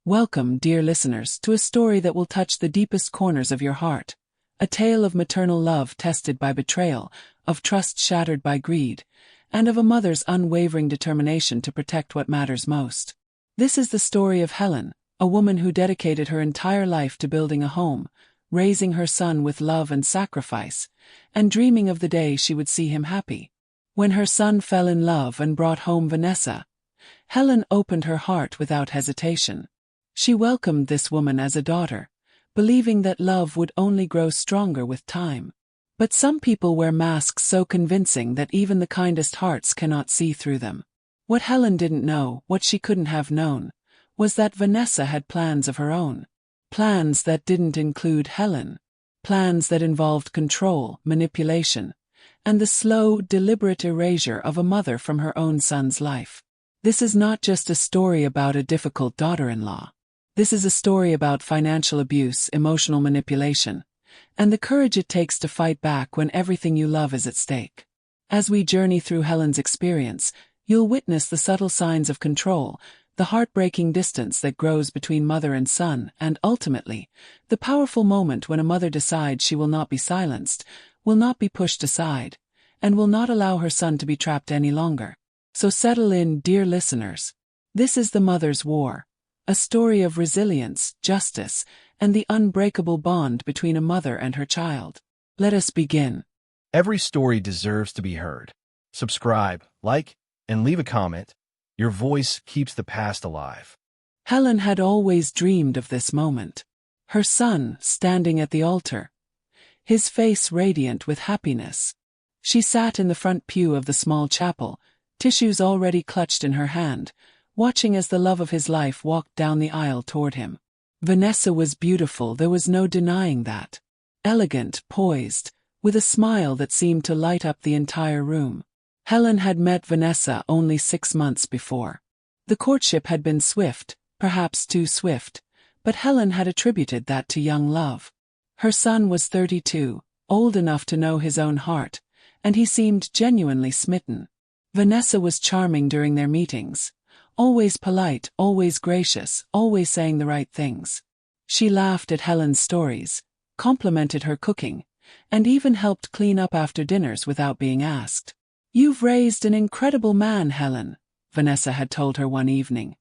Welcome, dear listeners, to a story that will touch the deepest corners of your heart. A tale of maternal love tested by betrayal, of trust shattered by greed, and of a mother's unwavering determination to protect what matters most. This is the story of Helen, a woman who dedicated her entire life to building a home, raising her son with love and sacrifice, and dreaming of the day she would see him happy. When her son fell in love and brought home Vanessa, Helen opened her heart without hesitation. She welcomed this woman as a daughter, believing that love would only grow stronger with time. But some people wear masks so convincing that even the kindest hearts cannot see through them. What Helen didn't know, what she couldn't have known, was that Vanessa had plans of her own. Plans that didn't include Helen. Plans that involved control, manipulation, and the slow, deliberate erasure of a mother from her own son's life. This is not just a story about a difficult daughter-in-law. This is a story about financial abuse, emotional manipulation, and the courage it takes to fight back when everything you love is at stake. As we journey through Helen's experience, you'll witness the subtle signs of control, the heartbreaking distance that grows between mother and son, and ultimately, the powerful moment when a mother decides she will not be silenced, will not be pushed aside, and will not allow her son to be trapped any longer. So settle in, dear listeners. This is The Mother's War. A story of resilience, justice, and the unbreakable bond between a mother and her child. Let us begin. Every story deserves to be heard. Subscribe, like, and leave a comment. Your voice keeps the past alive. Helen had always dreamed of this moment. Her son, standing at the altar, his face radiant with happiness. She sat in the front pew of the small chapel, tissues already clutched in her hand, watching as the love of his life walked down the aisle toward him. Vanessa was beautiful, there was no denying that. Elegant, poised, with a smile that seemed to light up the entire room. Helen had met Vanessa only 6 months before. The courtship had been swift, perhaps too swift, but Helen had attributed that to young love. Her son was 32, old enough to know his own heart, and he seemed genuinely smitten. Vanessa was charming during their meetings. Always polite, always gracious, always saying the right things. She laughed at Helen's stories, complimented her cooking, and even helped clean up after dinners without being asked. "You've raised an incredible man, Helen," Vanessa had told her one evening,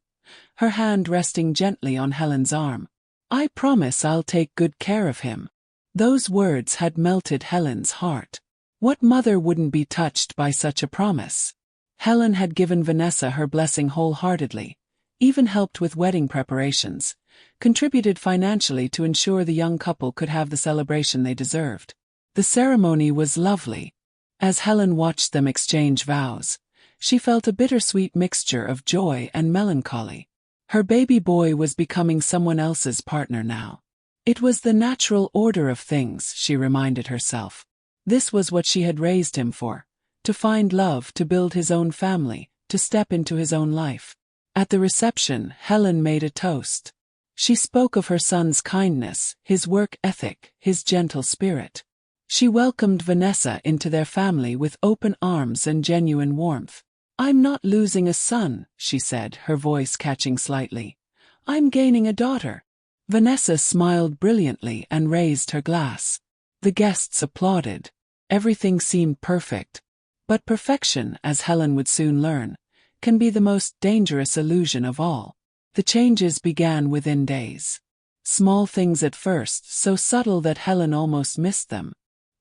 her hand resting gently on Helen's arm. "I promise I'll take good care of him." Those words had melted Helen's heart. What mother wouldn't be touched by such a promise? Helen had given Vanessa her blessing wholeheartedly, even helped with wedding preparations, contributed financially to ensure the young couple could have the celebration they deserved. The ceremony was lovely. As Helen watched them exchange vows, she felt a bittersweet mixture of joy and melancholy. Her baby boy was becoming someone else's partner now. It was the natural order of things, she reminded herself. This was what she had raised him for. To find love, to build his own family, to step into his own life. At the reception, Helen made a toast. She spoke of her son's kindness, his work ethic, his gentle spirit. She welcomed Vanessa into their family with open arms and genuine warmth. "I'm not losing a son," she said, her voice catching slightly. "I'm gaining a daughter." Vanessa smiled brilliantly and raised her glass. The guests applauded. Everything seemed perfect. But perfection, as Helen would soon learn, can be the most dangerous illusion of all. The changes began within days. Small things at first, so subtle that Helen almost missed them.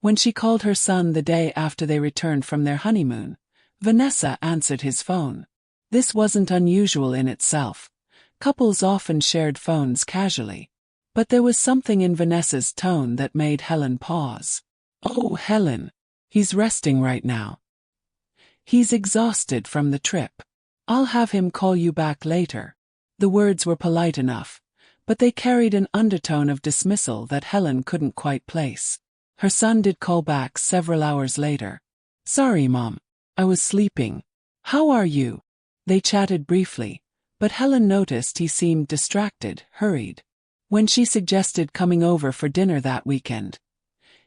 When she called her son the day after they returned from their honeymoon, Vanessa answered his phone. This wasn't unusual in itself. Couples often shared phones casually. But there was something in Vanessa's tone that made Helen pause. "Oh, Helen, he's resting right now. He's exhausted from the trip. I'll have him call you back later." The words were polite enough, but they carried an undertone of dismissal that Helen couldn't quite place. Her son did call back several hours later. "Sorry, Mom. I was sleeping. How are you?" They chatted briefly, but Helen noticed he seemed distracted, hurried. When she suggested coming over for dinner that weekend,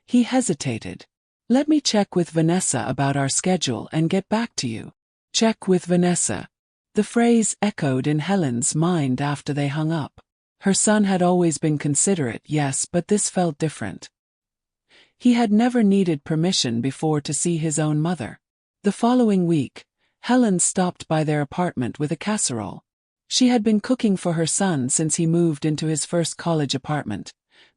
he hesitated. "Let me check with Vanessa about our schedule and get back to you." "Check with Vanessa." The phrase echoed in Helen's mind after they hung up. Her son had always been considerate, yes, but this felt different. He had never needed permission before to see his own mother. The following week, Helen stopped by their apartment with a casserole. She had been cooking for her son since he moved into his first college apartment.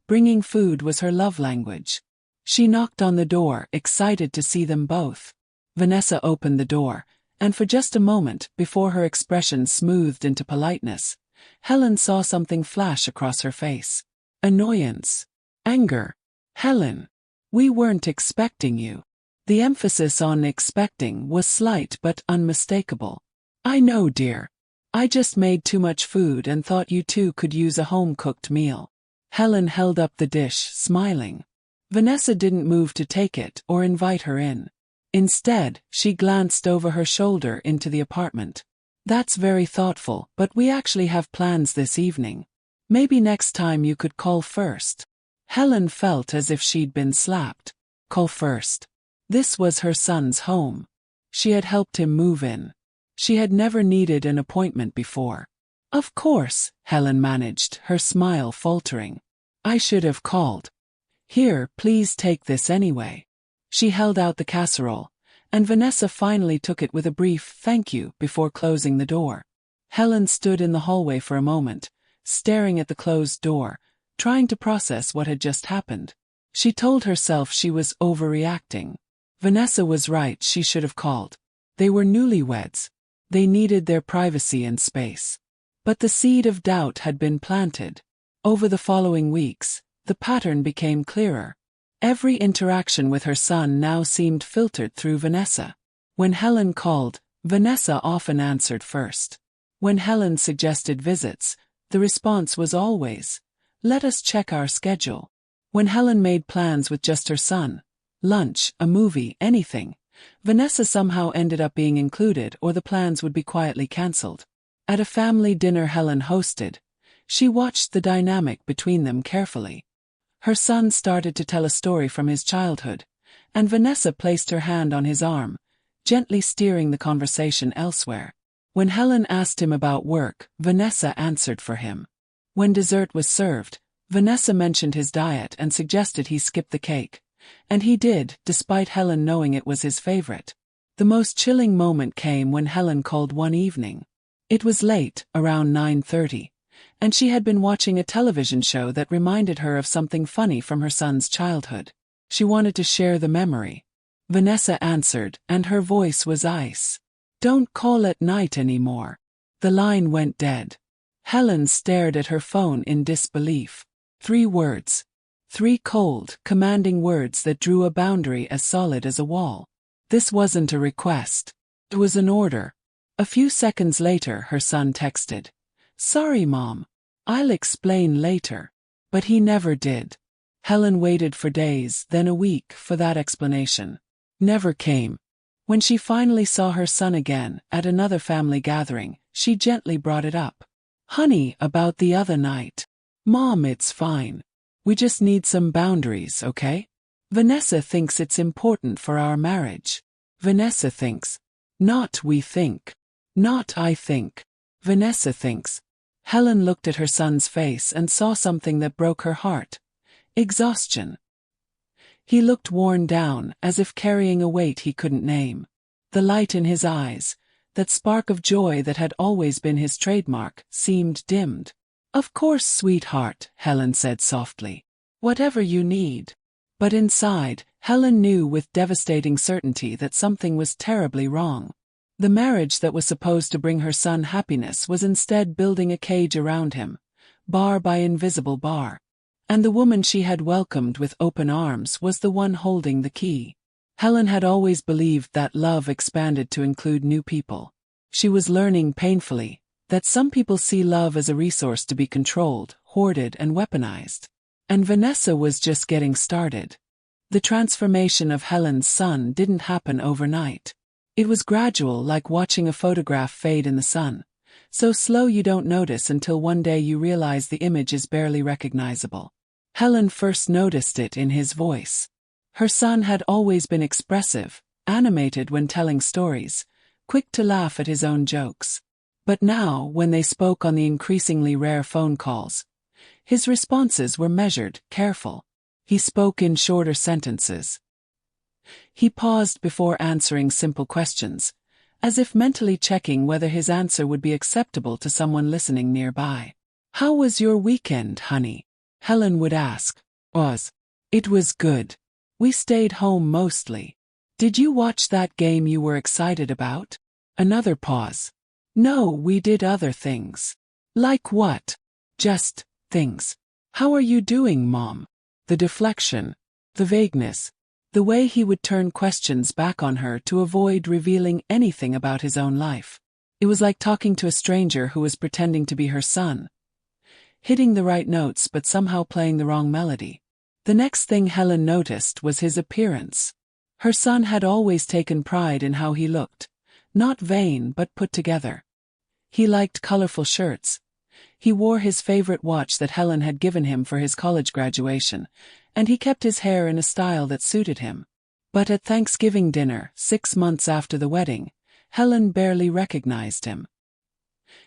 Bringing food was her love language. She knocked on the door, excited to see them both. Vanessa opened the door, and for just a moment, before her expression smoothed into politeness, Helen saw something flash across her face. Annoyance. Anger. "Helen, we weren't expecting you." The emphasis on expecting was slight but unmistakable. "I know, dear. I just made too much food and thought you two could use a home-cooked meal." Helen held up the dish, smiling. Vanessa didn't move to take it or invite her in. Instead, she glanced over her shoulder into the apartment. "That's very thoughtful, but we actually have plans this evening. Maybe next time you could call first." Helen felt as if she'd been slapped. Call first. This was her son's home. She had helped him move in. She had never needed an appointment before. "Of course," Helen managed, her smile faltering. "I should have called. Here, please take this anyway." She held out the casserole, and Vanessa finally took it with a brief "thank you" before closing the door. Helen stood in the hallway for a moment, staring at the closed door, trying to process what had just happened. She told herself she was overreacting. Vanessa was right, she should have called. They were newlyweds. They needed their privacy and space. But the seed of doubt had been planted. Over the following weeks, the pattern became clearer. Every interaction with her son now seemed filtered through Vanessa. When Helen called, Vanessa often answered first. When Helen suggested visits, the response was always, "Let us check our schedule." When Helen made plans with just her son, lunch, a movie, anything, Vanessa somehow ended up being included or the plans would be quietly cancelled. At a family dinner Helen hosted, she watched the dynamic between them carefully. Her son started to tell a story from his childhood, and Vanessa placed her hand on his arm, gently steering the conversation elsewhere. When Helen asked him about work, Vanessa answered for him. When dessert was served, Vanessa mentioned his diet and suggested he skip the cake, and he did, despite Helen knowing it was his favorite. The most chilling moment came when Helen called one evening. It was late, around 9:30. And she had been watching a television show that reminded her of something funny from her son's childhood. She wanted to share the memory. Vanessa answered, and her voice was ice. "Don't call at night anymore." The line went dead. Helen stared at her phone in disbelief. 3 words. 3 cold, commanding words that drew a boundary as solid as a wall. This wasn't a request. It was an order. A few seconds later her son texted, "Sorry, Mom. I'll explain later." But he never did. Helen waited for days, then a week, for that explanation. Never came. When she finally saw her son again, at another family gathering, she gently brought it up. "Honey, about the other night." "Mom, it's fine. We just need some boundaries, okay? Vanessa thinks it's important for our marriage." Vanessa thinks. Not we think. Not I think. Vanessa thinks. Helen looked at her son's face and saw something that broke her heart. Exhaustion. He looked worn down, as if carrying a weight he couldn't name. The light in his eyes, that spark of joy that had always been his trademark, seemed dimmed. "Of course, sweetheart," Helen said softly. "Whatever you need." But inside, Helen knew with devastating certainty that something was terribly wrong. The marriage that was supposed to bring her son happiness was instead building a cage around him, bar by invisible bar. And the woman she had welcomed with open arms was the one holding the key. Helen had always believed that love expanded to include new people. She was learning painfully that some people see love as a resource to be controlled, hoarded, and weaponized. And Vanessa was just getting started. The transformation of Helen's son didn't happen overnight. It was gradual, like watching a photograph fade in the sun, so slow you don't notice until one day you realize the image is barely recognizable. Helen first noticed it in his voice. Her son had always been expressive, animated when telling stories, quick to laugh at his own jokes. But now, when they spoke on the increasingly rare phone calls, His responses were measured, careful. He spoke in shorter sentences. He paused before answering simple questions, as if mentally checking whether his answer would be acceptable to someone listening nearby. "How was your weekend, honey?" Helen would ask. It was good. We stayed home mostly. Did you watch that game you were excited about?" Another pause. "No, we did other things." "Like what?" "Just things." "How are you doing, Mom?" The deflection, the vagueness, the way he would turn questions back on her to avoid revealing anything about his own life. It was like talking to a stranger who was pretending to be her son, hitting the right notes but somehow playing the wrong melody. The next thing Helen noticed was his appearance. Her son had always taken pride in how he looked, not vain but put together. He liked colorful shirts. He wore his favorite watch that Helen had given him for his college graduation, and he kept his hair in a style that suited him. But at Thanksgiving dinner, 6 months after the wedding, Helen barely recognized him.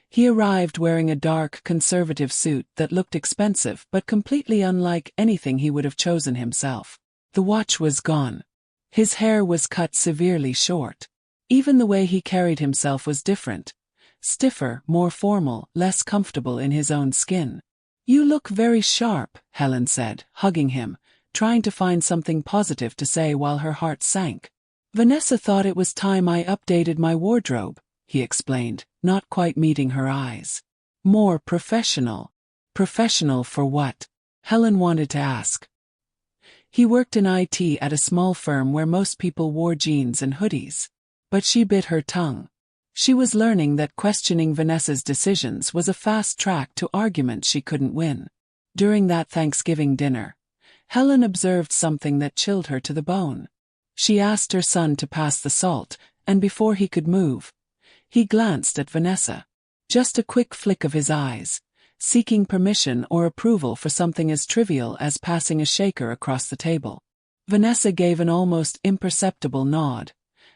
He arrived wearing a dark, conservative suit that looked expensive but completely unlike anything he would have chosen himself. The watch was gone. His hair was cut severely short. Even the way he carried himself was different. Stiffer, more formal, less comfortable in his own skin. "You look very sharp," Helen said, hugging him, trying to find something positive to say while her heart sank. "Vanessa thought it was time I updated my wardrobe," he explained, not quite meeting her eyes. "More professional." "Professional for what?" Helen wanted to ask. He worked in IT at a small firm where most people wore jeans and hoodies. But she bit her tongue. She was learning that questioning Vanessa's decisions was a fast track to arguments she couldn't win. During that Thanksgiving dinner, Helen observed something that chilled her to the bone. She asked her son to pass the salt, and before he could move, he glanced at Vanessa. Just a quick flick of his eyes, seeking permission or approval for something as trivial as passing a shaker across the table. Vanessa gave an almost imperceptible nod,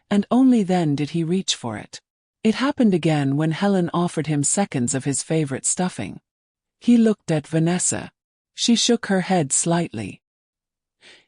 and only then did he reach for it. It happened again when Helen offered him seconds of his favorite stuffing. He looked at Vanessa. She shook her head slightly.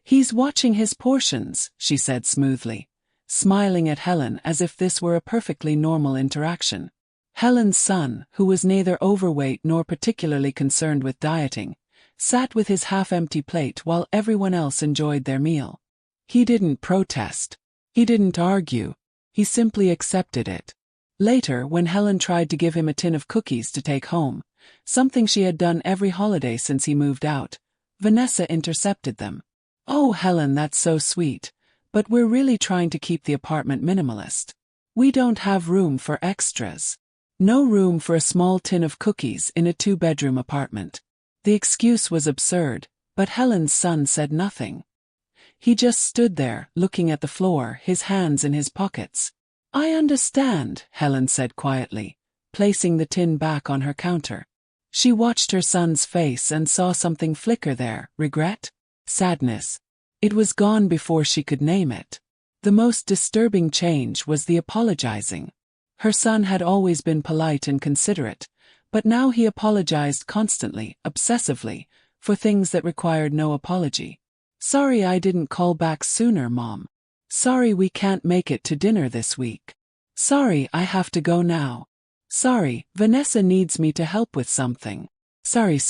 "He's watching his portions," she said smoothly, smiling at Helen as if this were a perfectly normal interaction. Helen's son, who was neither overweight nor particularly concerned with dieting, sat with his half-empty plate while everyone else enjoyed their meal. He didn't protest. He didn't argue. He simply accepted it. Later, when Helen tried to give him a tin of cookies to take home, something she had done every holiday since he moved out, Vanessa intercepted them. "Oh, Helen, that's so sweet, but we're really trying to keep the apartment minimalist. We don't have room for extras." No room for a small tin of cookies in a 2-bedroom apartment. The excuse was absurd, but Helen's son said nothing. He just stood there, looking at the floor, his hands in his pockets. "I understand," Helen said quietly, placing the tin back on her counter. She watched her son's face and saw something flicker there. Regret? Sadness. It was gone before she could name it. The most disturbing change was the apologizing. Her son had always been polite and considerate, but now he apologized constantly, obsessively, for things that required no apology. "Sorry I didn't call back sooner, Mom. Sorry we can't make it to dinner this week. Sorry I have to go now. Sorry, Vanessa needs me to help with something. Sorry.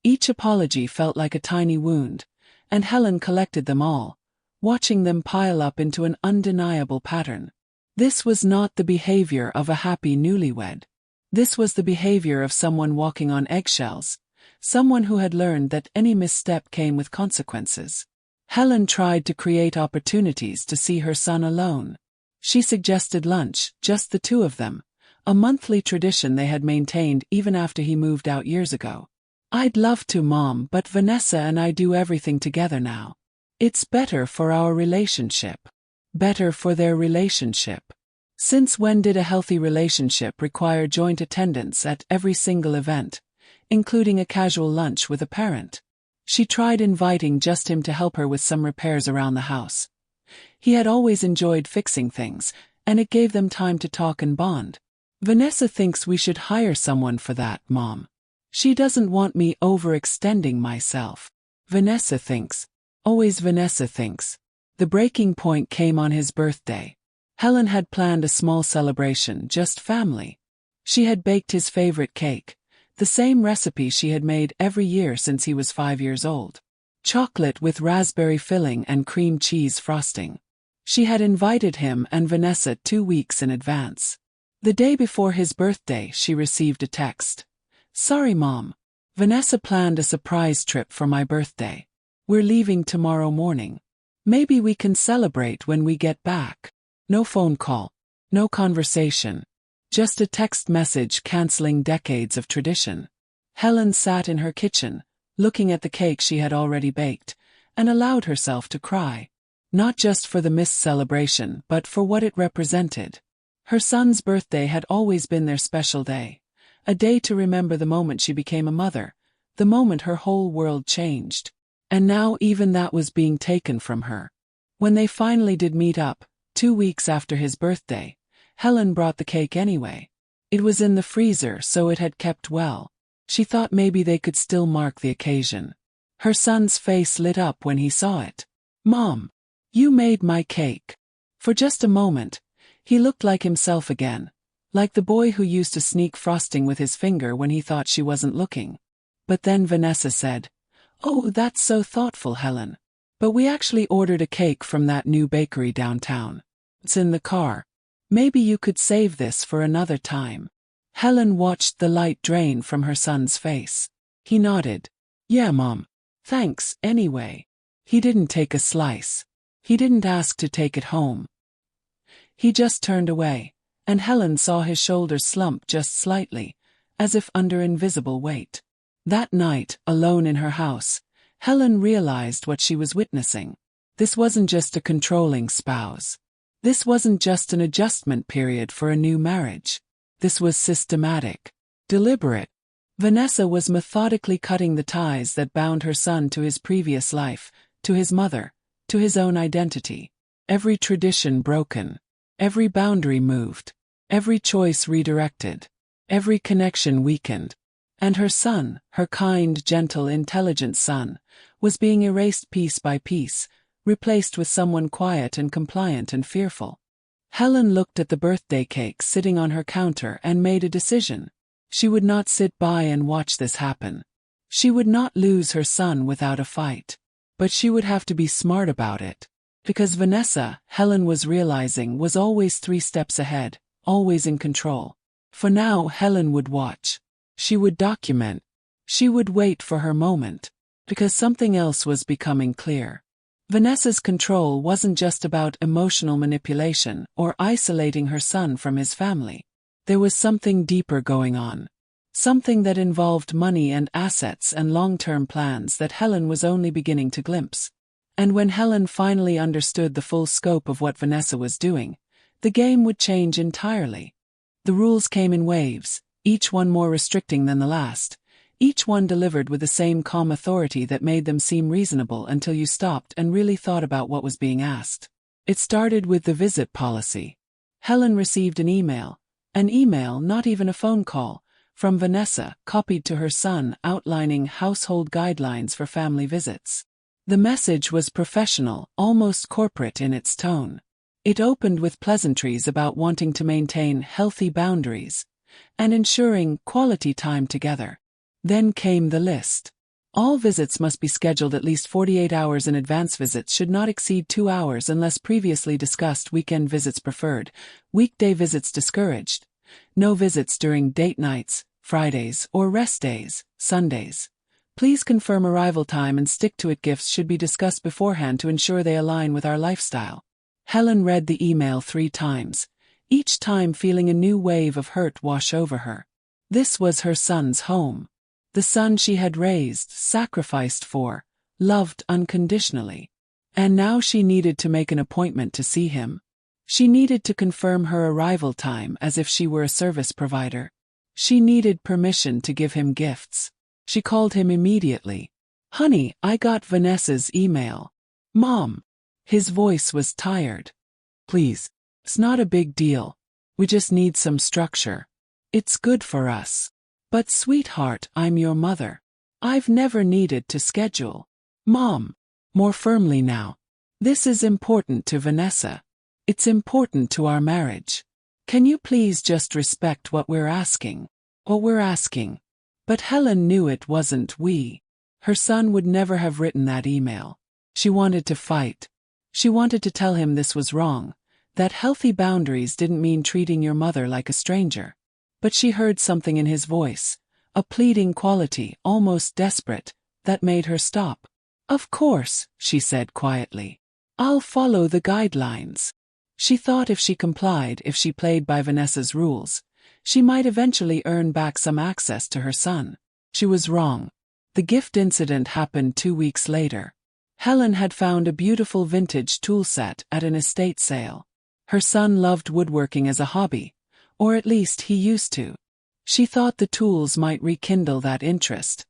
Each apology felt like a tiny wound, and Helen collected them all, watching them pile up into an undeniable pattern. This was not the behavior of a happy newlywed. This was the behavior of someone walking on eggshells, someone who had learned that any misstep came with consequences. Helen tried to create opportunities to see her son alone. She suggested lunch, just the two of them, a monthly tradition they had maintained even after he moved out years ago. "I'd love to, Mom, but Vanessa and I do everything together now. It's better for our relationship." Better for their relationship. Since when did a healthy relationship require joint attendance at every single event, including a casual lunch with a parent? She tried inviting just him to help her with some repairs around the house. He had always enjoyed fixing things, and it gave them time to talk and bond. "Vanessa thinks we should hire someone for that, Mom." She doesn't want me overextending myself. Vanessa thinks. Always Vanessa thinks. The breaking point came on his birthday. Helen had planned a small celebration, just family. She had baked his favorite cake, the same recipe she had made every year since he was 5 years old. Chocolate with raspberry filling and cream cheese frosting. She had invited him and Vanessa 2 weeks in advance. The day before his birthday, she received a text. "Sorry, Mom. Vanessa planned a surprise trip for my birthday. We're leaving tomorrow morning. Maybe we can celebrate when we get back." No phone call. No conversation. Just a text message canceling decades of tradition. Helen sat in her kitchen, looking at the cake she had already baked, and allowed herself to cry. Not just for the missed celebration, but for what it represented. Her son's birthday had always been their special day. A day to remember the moment she became a mother, the moment her whole world changed. And now even that was being taken from her. When they finally did meet up, 2 weeks after his birthday, Helen brought the cake anyway. It was in the freezer, so it had kept well. She thought maybe they could still mark the occasion. Her son's face lit up when he saw it. "Mom, you made my cake." For just a moment, he looked like himself again, like the boy who used to sneak frosting with his finger when he thought she wasn't looking. But then Vanessa said, "Oh, that's so thoughtful, Helen. But we actually ordered a cake from that new bakery downtown. It's in the car. Maybe you could save this for another time." Helen watched the light drain from her son's face. He nodded. "Yeah, Mom. Thanks, anyway." He didn't take a slice. He didn't ask to take it home. He just turned away, and Helen saw his shoulders slump just slightly, as if under invisible weight. That night, alone in her house, Helen realized what she was witnessing. This wasn't just a controlling spouse. This wasn't just an adjustment period for a new marriage. This was systematic, deliberate. Vanessa was methodically cutting the ties that bound her son to his previous life, to his mother, to his own identity. Every tradition broken, every boundary moved, every choice redirected, every connection weakened. And her son, her kind, gentle, intelligent son, was being erased piece by piece, replaced with someone quiet and compliant and fearful. Helen looked at the birthday cake sitting on her counter and made a decision. She would not sit by and watch this happen. She would not lose her son without a fight. But she would have to be smart about it. Because Vanessa, Helen was realizing, was always 3 steps ahead, always in control. For now, Helen would watch. She would document. She would wait for her moment. Because something else was becoming clear. Vanessa's control wasn't just about emotional manipulation or isolating her son from his family. There was something deeper going on. Something that involved money and assets and long-term plans that Helen was only beginning to glimpse. And when Helen finally understood the full scope of what Vanessa was doing, the game would change entirely. The rules came in waves, each one more restricting than the last. Each one delivered with the same calm authority that made them seem reasonable until you stopped and really thought about what was being asked. It started with the visit policy. Helen received an email, not even a phone call, from Vanessa, copied to her son, outlining household guidelines for family visits. The message was professional, almost corporate in its tone. It opened with pleasantries about wanting to maintain healthy boundaries and ensuring quality time together. Then came the list. All visits must be scheduled at least 48 hours in advance. Visits should not exceed 2 hours unless previously discussed. Weekend visits preferred. Weekday visits discouraged. No visits during date nights, Fridays, or rest days, Sundays. Please confirm arrival time and stick to it. Gifts should be discussed beforehand to ensure they align with our lifestyle. Helen read the email 3 times, each time feeling a new wave of hurt wash over her. This was her son's home. The son she had raised, sacrificed for, loved unconditionally. And now she needed to make an appointment to see him. She needed to confirm her arrival time as if she were a service provider. She needed permission to give him gifts. She called him immediately. "Honey, I got Vanessa's email." "Mom." His voice was tired. "Please. It's not a big deal. We just need some structure. It's good for us." But sweetheart, I'm your mother. I've never needed to schedule. Mom. More firmly now. This is important to Vanessa. It's important to our marriage. Can you please just respect what we're asking? What we're asking. But Helen knew it wasn't we. Her son would never have written that email. She wanted to fight. She wanted to tell him this was wrong, that healthy boundaries didn't mean treating your mother like a stranger. But she heard something in his voice, a pleading quality, almost desperate, that made her stop. Of course, she said quietly. I'll follow the guidelines. She thought if she complied, if she played by Vanessa's rules, she might eventually earn back some access to her son. She was wrong. The gift incident happened 2 weeks later. Helen had found a beautiful vintage tool set at an estate sale. Her son loved woodworking as a hobby, or at least he used to. She thought the tools might rekindle that interest,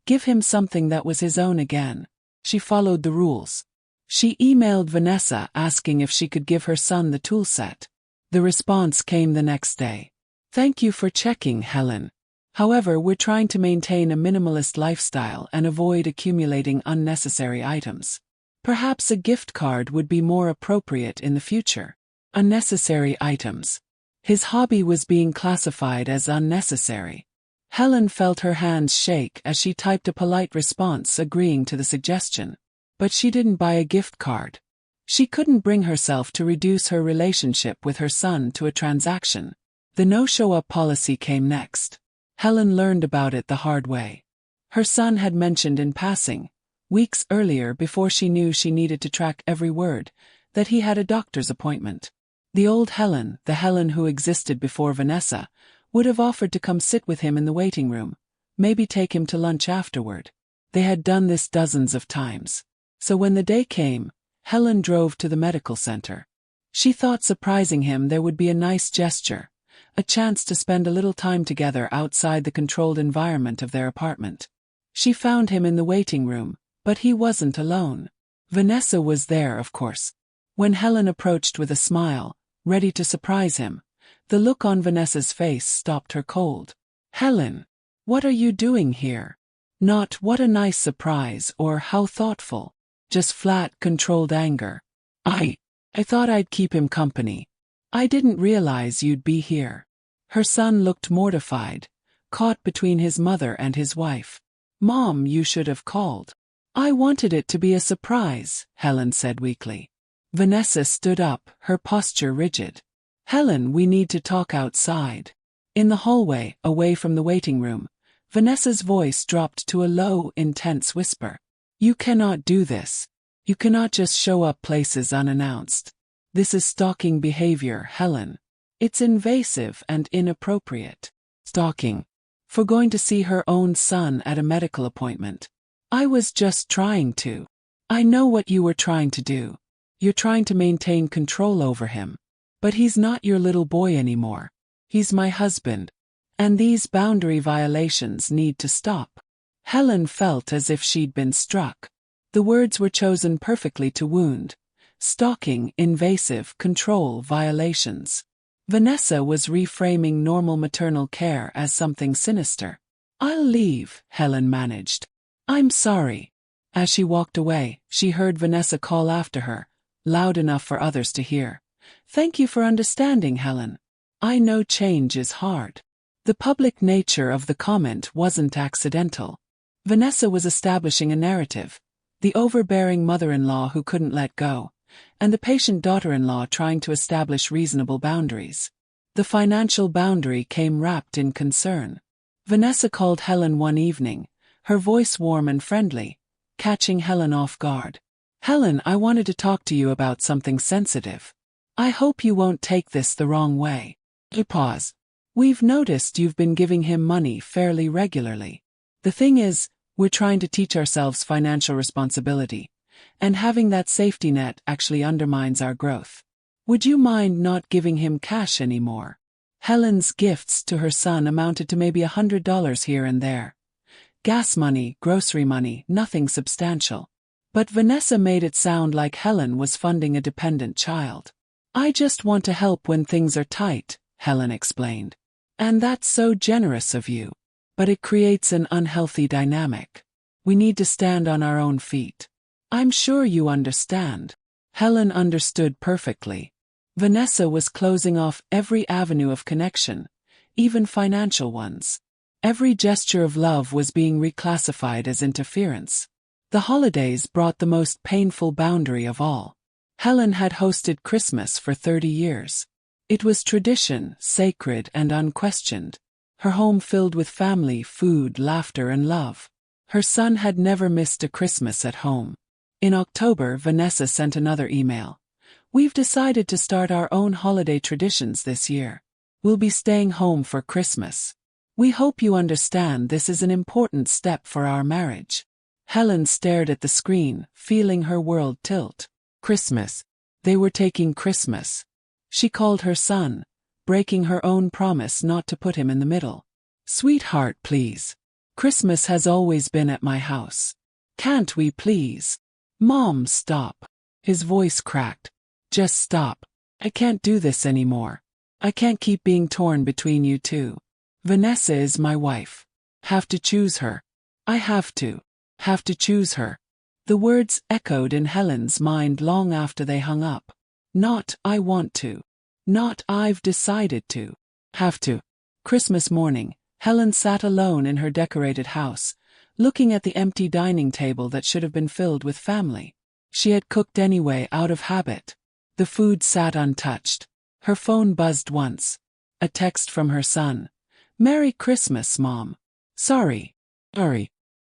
give him something that was his own again. She followed the rules. She emailed Vanessa asking if she could give her son the tool set. The response came the next day. Thank you for checking, Helen. However, we're trying to maintain a minimalist lifestyle and avoid accumulating unnecessary items. Perhaps a gift card would be more appropriate in the future. Unnecessary items. His hobby was being classified as unnecessary. Helen felt her hands shake as she typed a polite response agreeing to the suggestion. But she didn't buy a gift card. She couldn't bring herself to reduce her relationship with her son to a transaction. The no-show-up policy came next. Helen learned about it the hard way. Her son had mentioned in passing, weeks earlier before she knew she needed to track every word, that he had a doctor's appointment. The old Helen, the Helen who existed before Vanessa, would have offered to come sit with him in the waiting room, maybe take him to lunch afterward. They had done this dozens of times. So when the day came, Helen drove to the medical center. She thought surprising him there would be a nice gesture, a chance to spend a little time together outside the controlled environment of their apartment. She found him in the waiting room, but he wasn't alone. Vanessa was there, of course. When Helen approached with a smile, ready to surprise him, the look on Vanessa's face stopped her cold. Helen, what are you doing here? Not what a nice surprise or how thoughtful. Just flat, controlled anger. I thought I'd keep him company. I didn't realize you'd be here. Her son looked mortified, caught between his mother and his wife. Mom, you should have called. I wanted it to be a surprise, Helen said weakly. Vanessa stood up, her posture rigid. Helen, we need to talk outside. In the hallway, away from the waiting room, Vanessa's voice dropped to a low, intense whisper. You cannot do this. You cannot just show up places unannounced. This is stalking behavior, Helen. It's invasive and inappropriate. Stalking. For going to see her own son at a medical appointment. I was just trying to. I know what you were trying to do. You're trying to maintain control over him. But he's not your little boy anymore. He's my husband. And these boundary violations need to stop. Helen felt as if she'd been struck. The words were chosen perfectly to wound. Stalking, invasive, control, violations. Vanessa was reframing normal maternal care as something sinister. I'll leave, Helen managed. I'm sorry. As she walked away, she heard Vanessa call after her, loud enough for others to hear. Thank you for understanding, Helen. I know change is hard. The public nature of the comment wasn't accidental. Vanessa was establishing a narrative. The overbearing mother-in-law who couldn't let go, and the patient daughter-in-law trying to establish reasonable boundaries. The financial boundary came wrapped in concern. Vanessa called Helen one evening, her voice warm and friendly, catching Helen off guard. Helen, I wanted to talk to you about something sensitive. I hope you won't take this the wrong way. Pause. We've noticed you've been giving him money fairly regularly. The thing is, we're trying to teach ourselves financial responsibility, and having that safety net actually undermines our growth. Would you mind not giving him cash anymore? Helen's gifts to her son amounted to maybe $100 here and there. Gas money, grocery money, nothing substantial. But Vanessa made it sound like Helen was funding a dependent child. I just want to help when things are tight, Helen explained. And that's so generous of you. but it creates an unhealthy dynamic. We need to stand on our own feet. I'm sure you understand. Helen understood perfectly. Vanessa was closing off every avenue of connection, even financial ones. Every gesture of love was being reclassified as interference. The holidays brought the most painful boundary of all. Helen had hosted Christmas for 30 years. It was tradition, sacred and unquestioned. Her home filled with family, food, laughter and love. Her son had never missed a Christmas at home. In October, Vanessa sent another email. We've decided to start our own holiday traditions this year. We'll be staying home for Christmas. We hope you understand this is an important step for our marriage. Helen stared at the screen, feeling her world tilt. Christmas. They were taking Christmas. She called her son, breaking her own promise not to put him in the middle. Sweetheart, please. Christmas has always been at my house. Can't we please? Mom, stop. His voice cracked. Just stop. I can't do this anymore. I can't keep being torn between you two. Vanessa is my wife. Have to choose her. I have to choose her. The words echoed in Helen's mind long after they hung up. Not, I want to. Not, I've decided to. Have to. Christmas morning, Helen sat alone in her decorated house, looking at the empty dining table that should have been filled with family. She had cooked anyway out of habit. The food sat untouched. Her phone buzzed once. A text from her son. Merry Christmas, Mom. Sorry.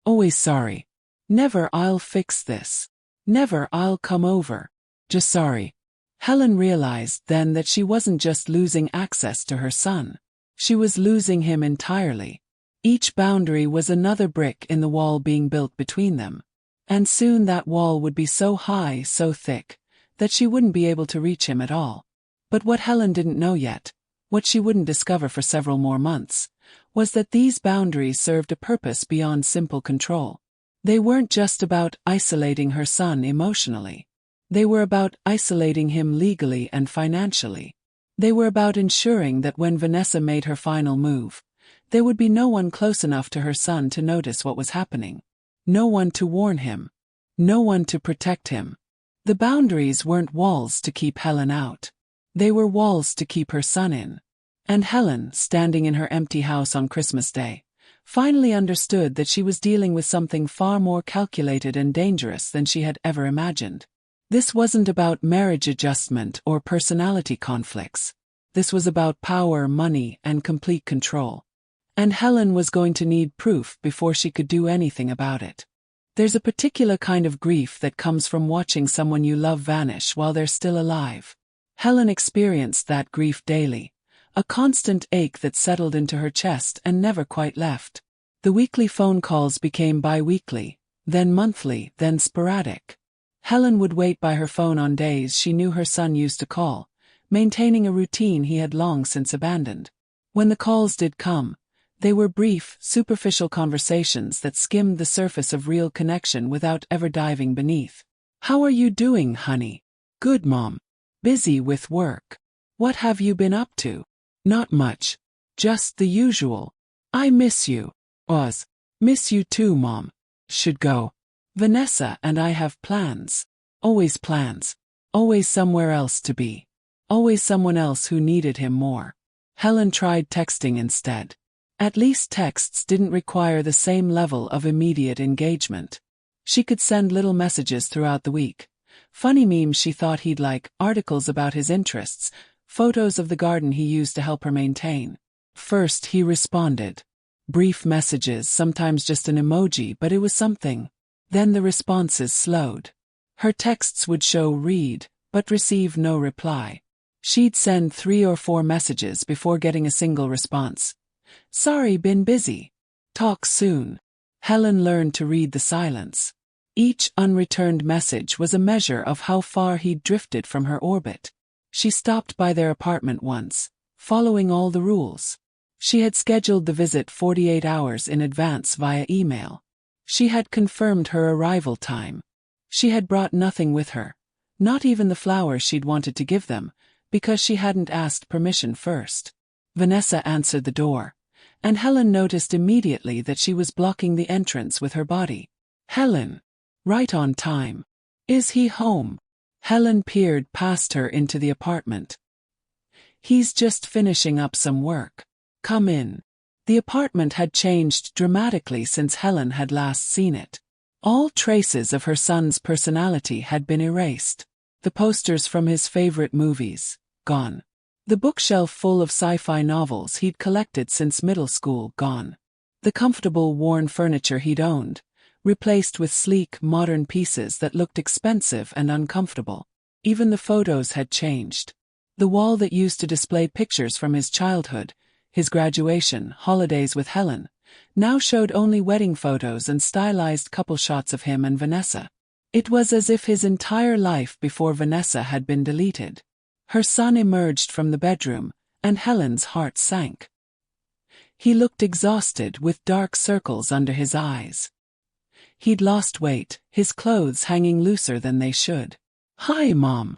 Always sorry. Never, I'll fix this. Never, I'll come over. Just sorry. Helen realized then that she wasn't just losing access to her son. She was losing him entirely. Each boundary was another brick in the wall being built between them. And soon that wall would be so high, so thick, that she wouldn't be able to reach him at all. But what Helen didn't know yet, what she wouldn't discover for several more months, was that these boundaries served a purpose beyond simple control. They weren't just about isolating her son emotionally. They were about isolating him legally and financially. They were about ensuring that when Vanessa made her final move, there would be no one close enough to her son to notice what was happening. No one to warn him. No one to protect him. The boundaries weren't walls to keep Helen out. They were walls to keep her son in. And Helen, standing in her empty house on Christmas Day, finally understood that she was dealing with something far more calculated and dangerous than she had ever imagined. This wasn't about marriage adjustment or personality conflicts. This was about power, money, and complete control. And Helen was going to need proof before she could do anything about it. There's a particular kind of grief that comes from watching someone you love vanish while they're still alive. Helen experienced that grief daily, a constant ache that settled into her chest and never quite left. The weekly phone calls became bi-weekly, then monthly, then sporadic. Helen would wait by her phone on days she knew her son used to call, maintaining a routine he had long since abandoned. When the calls did come, they were brief, superficial conversations that skimmed the surface of real connection without ever diving beneath. How are you doing, honey? Good, Mom. Busy with work. What have you been up to? Not much. Just the usual. I miss you. Miss you too, Mom. Should go. Vanessa and I have plans. Always plans. Always somewhere else to be. Always someone else who needed him more. Helen tried texting instead. At least texts didn't require the same level of immediate engagement. She could send little messages throughout the week. Funny memes she thought he'd like, articles about his interests, photos of the garden he used to help her maintain. First he responded. Brief messages, sometimes just an emoji, but it was something. Then the responses slowed. Her texts would show read, but receive no reply. She'd send 3 or 4 messages before getting a single response. Sorry, been busy. Talk soon. Helen learned to read the silence. Each unreturned message was a measure of how far he'd drifted from her orbit. She stopped by their apartment once, following all the rules. She had scheduled the visit 48 hours in advance via email. She had confirmed her arrival time. She had brought nothing with her, not even the flowers she'd wanted to give them, because she hadn't asked permission first. Vanessa answered the door, and Helen noticed immediately that she was blocking the entrance with her body. Helen. Right on time. Is he home? Helen peered past her into the apartment. He's just finishing up some work. Come in. The apartment had changed dramatically since Helen had last seen it. All traces of her son's personality had been erased. The posters from his favorite movies, gone. The bookshelf full of sci-fi novels he'd collected since middle school, gone. The comfortable, worn furniture he'd owned, replaced with sleek, modern pieces that looked expensive and uncomfortable. Even the photos had changed. The wall that used to display pictures from his childhood, his graduation, holidays with Helen, now showed only wedding photos and stylized couple shots of him and Vanessa. It was as if his entire life before Vanessa had been deleted. Her son emerged from the bedroom, and Helen's heart sank. He looked exhausted, with dark circles under his eyes. He'd lost weight, his clothes hanging looser than they should. "Hi, Mom."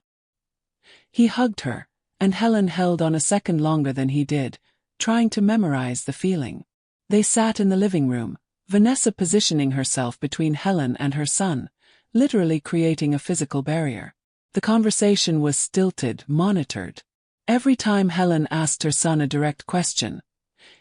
He hugged her, and Helen held on a second longer than he did, trying to memorize the feeling. They sat in the living room, Vanessa positioning herself between Helen and her son, literally creating a physical barrier. The conversation was stilted, monitored. Every time Helen asked her son a direct question,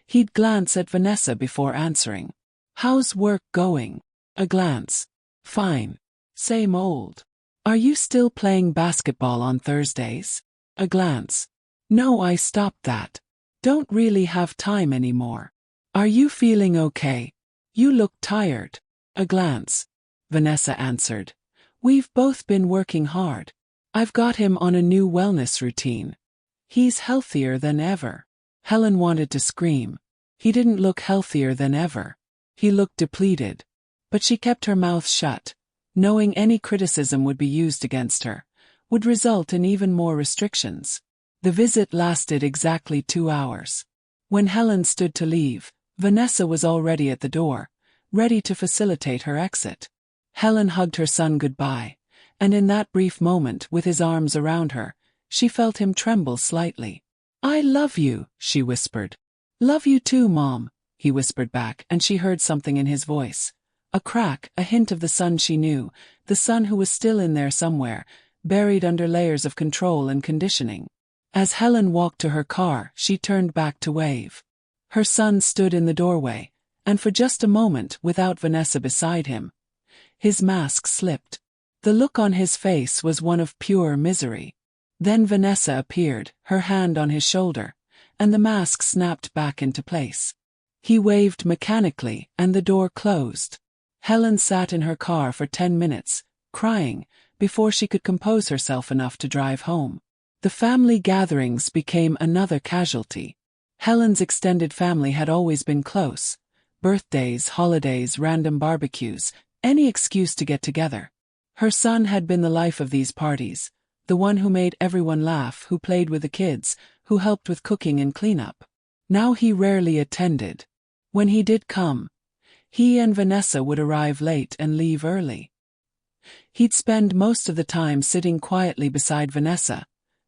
he'd glance at Vanessa before answering. "How's work going?" A glance. "Fine. Same old. Are you still playing basketball on Thursdays?" A glance. "No, I stopped that. Don't really have time anymore." "Are you feeling okay? You look tired." A glance. Vanessa answered. "We've both been working hard. I've got him on a new wellness routine. He's healthier than ever." Helen wanted to scream. He didn't look healthier than ever. He looked depleted. But she kept her mouth shut, knowing any criticism would be used against her, would result in even more restrictions. The visit lasted exactly 2 hours. When Helen stood to leave, Vanessa was already at the door, ready to facilitate her exit. Helen hugged her son goodbye, and in that brief moment, with his arms around her, she felt him tremble slightly. "I love you," she whispered. "Love you too, Mom," he whispered back, and she heard something in his voice. A crack, a hint of the son she knew, the son who was still in there somewhere, buried under layers of control and conditioning. As Helen walked to her car, she turned back to wave. Her son stood in the doorway, and for just a moment, without Vanessa beside him, his mask slipped. The look on his face was one of pure misery. Then Vanessa appeared, her hand on his shoulder, and the mask snapped back into place. He waved mechanically, and the door closed. Helen sat in her car for 10 minutes, crying, before she could compose herself enough to drive home. The family gatherings became another casualty. Helen's extended family had always been close. Birthdays, holidays, random barbecues, any excuse to get together. Her son had been the life of these parties, the one who made everyone laugh, who played with the kids, who helped with cooking and cleanup. Now he rarely attended. When he did come, he and Vanessa would arrive late and leave early. He'd spend most of the time sitting quietly beside Vanessa,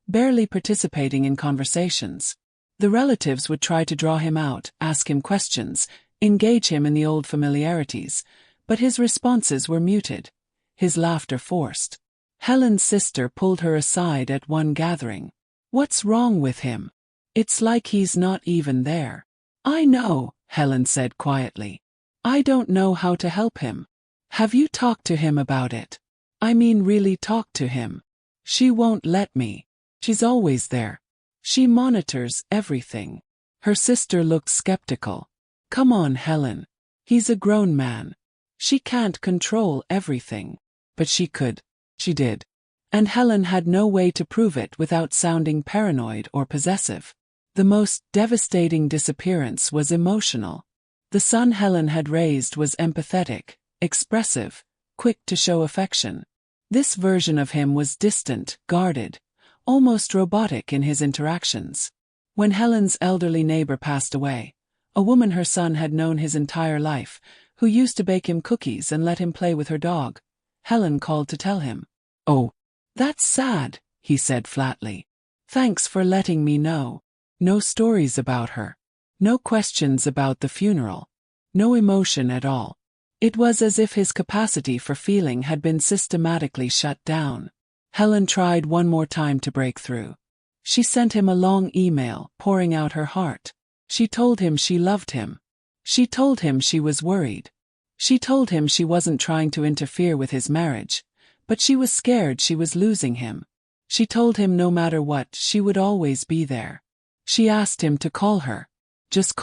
barely participating in conversations. The relatives would try to draw him out, ask him questions, engage him in the old familiarities, but his responses were muted, his laughter forced. Helen's sister pulled her aside at one gathering. "What's wrong with him? It's like he's not even there." "I know," Helen said quietly. "I don't know how to help him." "Have you talked to him about it? I mean really talked to him?" "She won't let me. She's always there. She monitors everything." Her sister looked skeptical. "Come on, Helen. He's a grown man. She can't control everything." But she could. She did. And Helen had no way to prove it without sounding paranoid or possessive. The most devastating disappearance was emotional. The son Helen had raised was empathetic, expressive, quick to show affection. This version of him was distant, guarded, almost robotic in his interactions. When Helen's elderly neighbor passed away, a woman her son had known his entire life, who used to bake him cookies and let him play with her dog, Helen called to tell him. "Oh, that's sad," he said flatly. "Thanks for letting me know. No stories about her. No questions about the funeral. No emotion at all. It was as if his capacity for feeling had been systematically shut down. Helen tried one more time to break through. She sent him a long email, pouring out her heart. She told him she loved him. She told him she was worried. She told him she wasn't trying to interfere with his marriage, but she was scared she was losing him. She told him no matter what, she would always be there. She asked him to call her. Just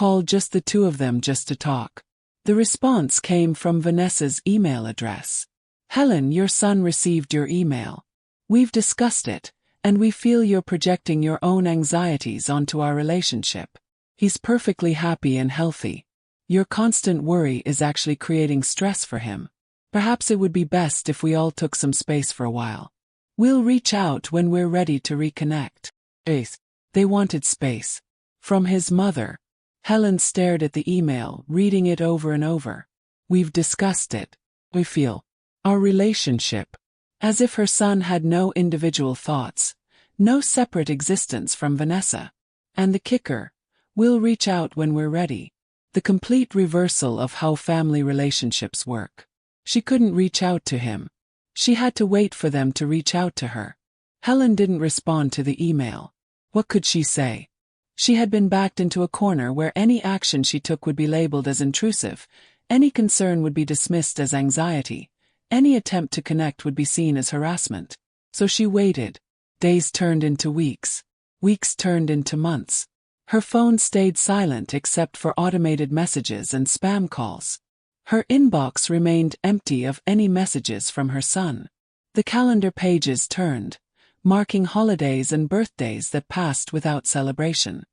the two of them just to talk. The response came from Vanessa's email address. Helen, your son received your email. We've discussed it, and we feel you're projecting your own anxieties onto our relationship. He's perfectly happy and healthy. Your constant worry is actually creating stress for him. Perhaps it would be best if we all took some space for a while. We'll reach out when we're ready to reconnect. They wanted space. From his mother. Helen stared at the email, reading it over and over. We've discussed it. We feel. Our relationship. As if her son had no individual thoughts. No separate existence from Vanessa. And the kicker. We'll reach out when we're ready. The complete reversal of how family relationships work. She couldn't reach out to him. She had to wait for them to reach out to her. Helen didn't respond to the email. What could she say? She had been backed into a corner where any action she took would be labeled as intrusive, any concern would be dismissed as anxiety, any attempt to connect would be seen as harassment. So she waited. Days turned into weeks. Weeks turned into months. Her phone stayed silent except for automated messages and spam calls. Her inbox remained empty of any messages from her son. The calendar pages turned, marking holidays and birthdays that passed without celebration.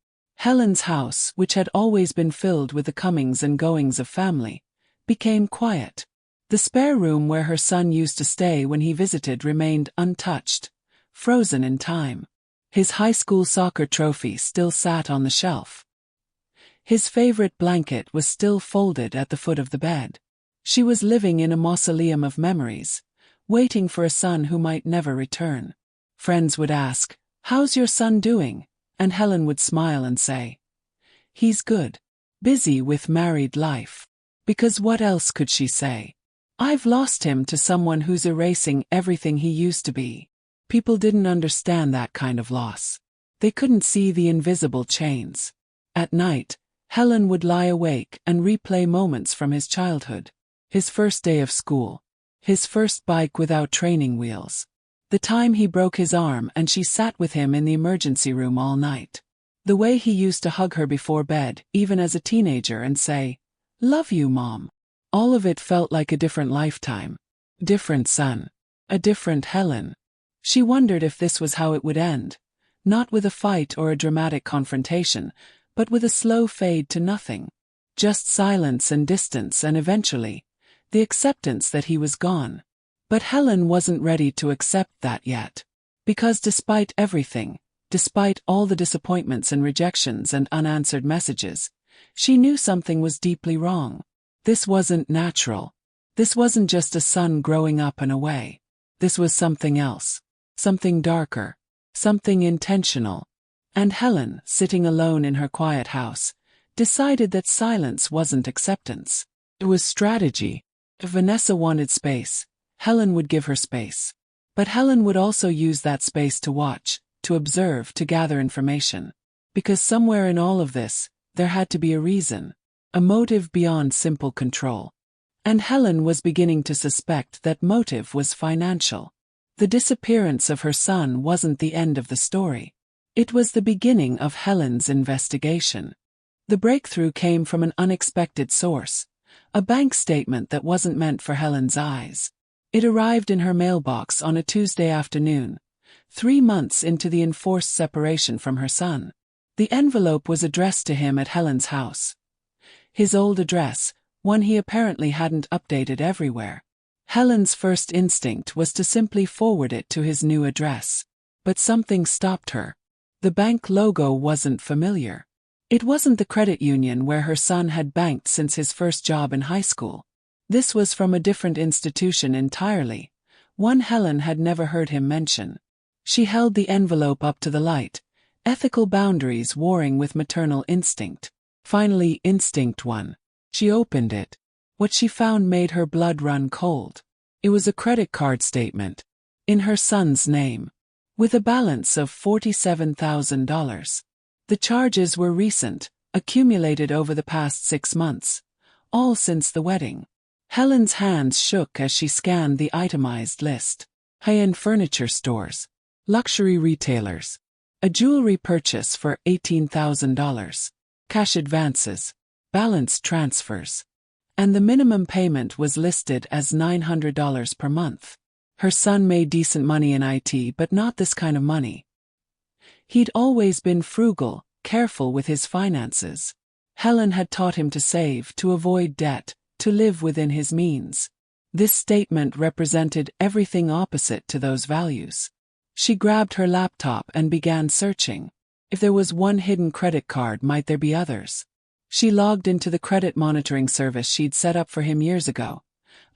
Helen's house, which had always been filled with the comings and goings of family, became quiet. The spare room where her son used to stay when he visited remained untouched, frozen in time. His high school soccer trophy still sat on the shelf. His favorite blanket was still folded at the foot of the bed. She was living in a mausoleum of memories, waiting for a son who might never return. Friends would ask, "How's your son doing?" And Helen would smile and say, "He's good. Busy with married life." Because what else could she say? I've lost him to someone who's erasing everything he used to be. People didn't understand that kind of loss. They couldn't see the invisible chains. At night, Helen would lie awake and replay moments from his childhood. His first day of school. His first bike without training wheels. The time he broke his arm and she sat with him in the emergency room all night. The way he used to hug her before bed, even as a teenager, and say, "Love you, Mom." All of it felt like a different lifetime. Different son. A different Helen. She wondered if this was how it would end. Not with a fight or a dramatic confrontation, but with a slow fade to nothing. Just silence and distance and eventually, the acceptance that he was gone. But Helen wasn't ready to accept that yet. Because despite everything, despite all the disappointments and rejections and unanswered messages, she knew something was deeply wrong. This wasn't natural. This wasn't just a son growing up and away. This was something else. Something darker. Something intentional. And Helen, sitting alone in her quiet house, decided that silence wasn't acceptance. It was strategy. If Vanessa wanted space, Helen would give her space. But Helen would also use that space to watch, to observe, to gather information. Because somewhere in all of this, there had to be a reason. A motive beyond simple control. And Helen was beginning to suspect that motive was financial. The disappearance of her son wasn't the end of the story. It was the beginning of Helen's investigation. The breakthrough came from an unexpected source. A bank statement that wasn't meant for Helen's eyes. It arrived in her mailbox on a Tuesday afternoon, 3 months into the enforced separation from her son. The envelope was addressed to him at Helen's house. His old address, one he apparently hadn't updated everywhere. Helen's first instinct was to simply forward it to his new address. But something stopped her. The bank logo wasn't familiar. It wasn't the credit union where her son had banked since his first job in high school. This was from a different institution entirely, one Helen had never heard him mention. She held the envelope up to the light, ethical boundaries warring with maternal instinct. Finally, instinct won. She opened it. What she found made her blood run cold. It was a credit card statement. In her son's name. With a balance of $47,000. The charges were recent, accumulated over the past 6 months. All since the wedding. Helen's hands shook as she scanned the itemized list. High-end furniture stores. Luxury retailers. A jewelry purchase for $18,000. Cash advances. Balance transfers. And the minimum payment was listed as $900 per month. Her son made decent money in IT, but not this kind of money. He'd always been frugal, careful with his finances. Helen had taught him to save, to avoid debt, to live within his means. This statement represented everything opposite to those values. She grabbed her laptop and began searching. If there was one hidden credit card, might there be others? She logged into the credit monitoring service she'd set up for him years ago.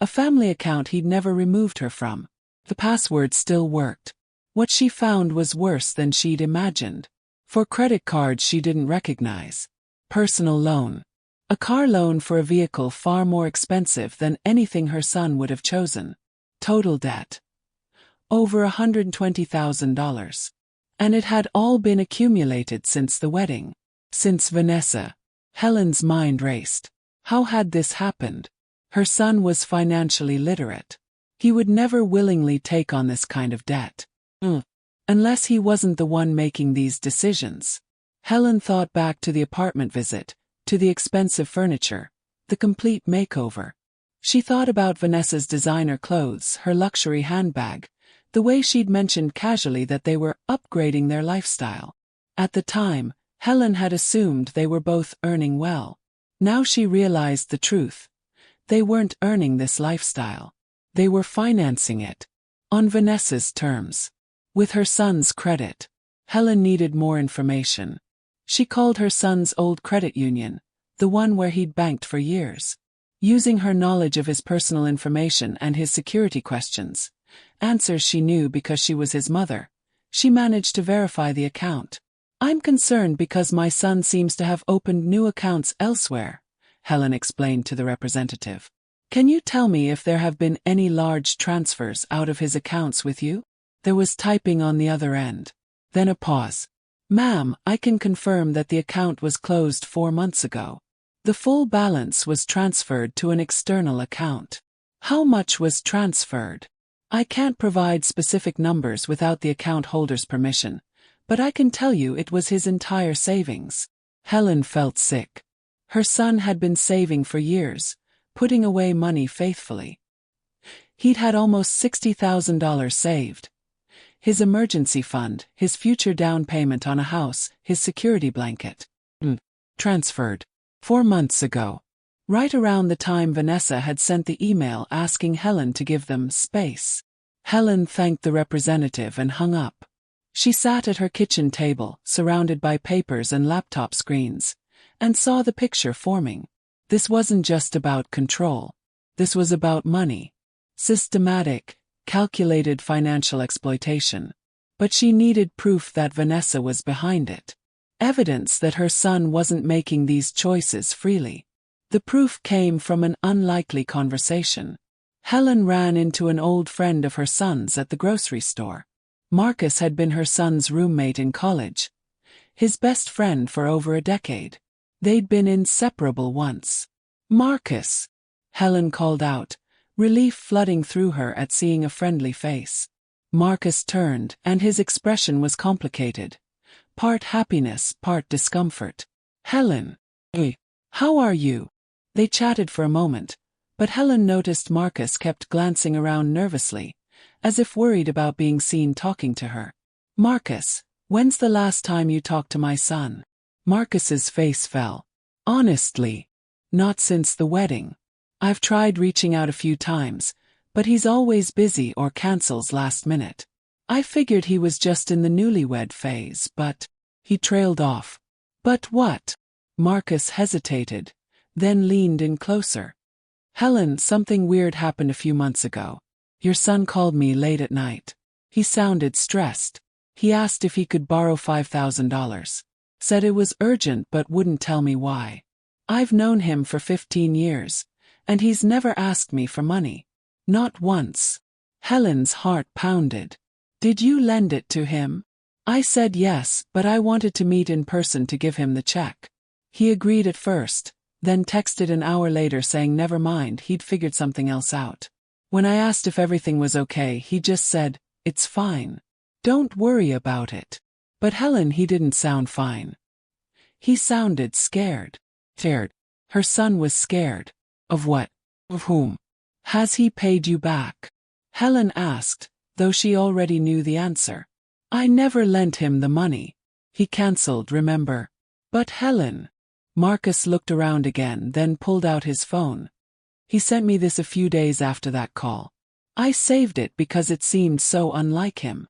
A family account he'd never removed her from. The password still worked. What she found was worse than she'd imagined. 4 credit cards she didn't recognize. Personal loan. A car loan for a vehicle far more expensive than anything her son would have chosen. Total debt. Over $120,000. And it had all been accumulated since the wedding. Since Vanessa. Helen's mind raced. How had this happened? Her son was financially literate. He would never willingly take on this kind of debt. Unless he wasn't the one making these decisions. Helen thought back to the apartment visit, to the expensive furniture, the complete makeover. She thought about Vanessa's designer clothes, her luxury handbag, the way she'd mentioned casually that they were upgrading their lifestyle. At the time, Helen had assumed they were both earning well. Now she realized the truth. They weren't earning this lifestyle. They were financing it. On Vanessa's terms. With her son's credit. Helen needed more information. She called her son's old credit union, the one where he'd banked for years. Using her knowledge of his personal information and his security questions, answers she knew because she was his mother, she managed to verify the account. "I'm concerned because my son seems to have opened new accounts elsewhere," Helen explained to the representative. "Can you tell me if there have been any large transfers out of his accounts with you?" There was typing on the other end. Then a pause. "Ma'am, I can confirm that the account was closed 4 months ago. The full balance was transferred to an external account." "How much was transferred?" "I can't provide specific numbers without the account holder's permission, but I can tell you it was his entire savings." Helen felt sick. Her son had been saving for years, putting away money faithfully. He'd had almost $60,000 saved. His emergency fund, his future down payment on a house, his security blanket. Transferred. 4 months ago. Right around the time Vanessa had sent the email asking Helen to give them space. Helen thanked the representative and hung up. She sat at her kitchen table, surrounded by papers and laptop screens, and saw the picture forming. This wasn't just about control. This was about money. Systematic, calculated financial exploitation. But she needed proof that Vanessa was behind it. Evidence that her son wasn't making these choices freely. The proof came from an unlikely conversation. Helen ran into an old friend of her son's at the grocery store. Marcus had been her son's roommate in college. His best friend for over a decade. They'd been inseparable once. "Marcus!" Helen called out, relief flooding through her at seeing a friendly face. Marcus turned, and his expression was complicated. Part happiness, part discomfort. "Helen. Hey, how are you?" They chatted for a moment, but Helen noticed Marcus kept glancing around nervously, as if worried about being seen talking to her. "Marcus, when's the last time you talked to my son?" Marcus's face fell. "Honestly, not since the wedding. I've tried reaching out a few times, but he's always busy or cancels last minute. I figured he was just in the newlywed phase, but..." He trailed off. "But what?" Marcus hesitated, then leaned in closer. "Helen, something weird happened a few months ago. Your son called me late at night. He sounded stressed. He asked if he could borrow $5,000. Said it was urgent but wouldn't tell me why. I've known him for 15 years, and he's never asked me for money. Not once. Helen's heart pounded. Did you lend it to him? I said yes, but I wanted to meet in person to give him the check. He agreed at first, then texted an hour later saying never mind, he'd figured something else out. When I asked if everything was okay, he just said, "It's fine. Don't worry about it." But Helen, he didn't sound fine. He sounded scared. Scared. Her son was scared. Of what? Of whom? Has he paid you back? Helen asked, though she already knew the answer. I never lent him the money. He cancelled, remember? But Helen. Marcus looked around again, then pulled out his phone. He sent me this a few days after that call. I saved it because it seemed so unlike him.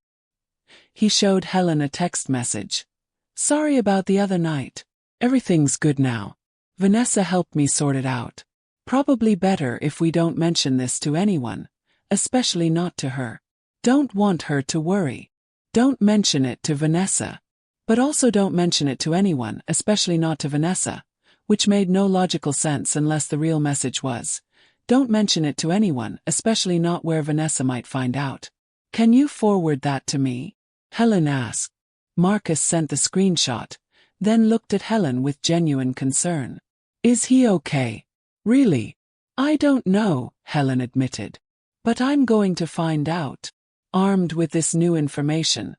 He showed Helen a text message. Sorry about the other night. Everything's good now. Vanessa helped me sort it out. Probably better if we don't mention this to anyone, especially not to her. Don't want her to worry. Don't mention it to Vanessa. But also don't mention it to anyone, especially not to Vanessa, which made no logical sense unless the real message was, don't mention it to anyone, especially not where Vanessa might find out. Can you forward that to me? Helen asked. Marcus sent the screenshot, then looked at Helen with genuine concern. Is he okay? Really? I don't know, Helen admitted. But I'm going to find out. Armed with this new information,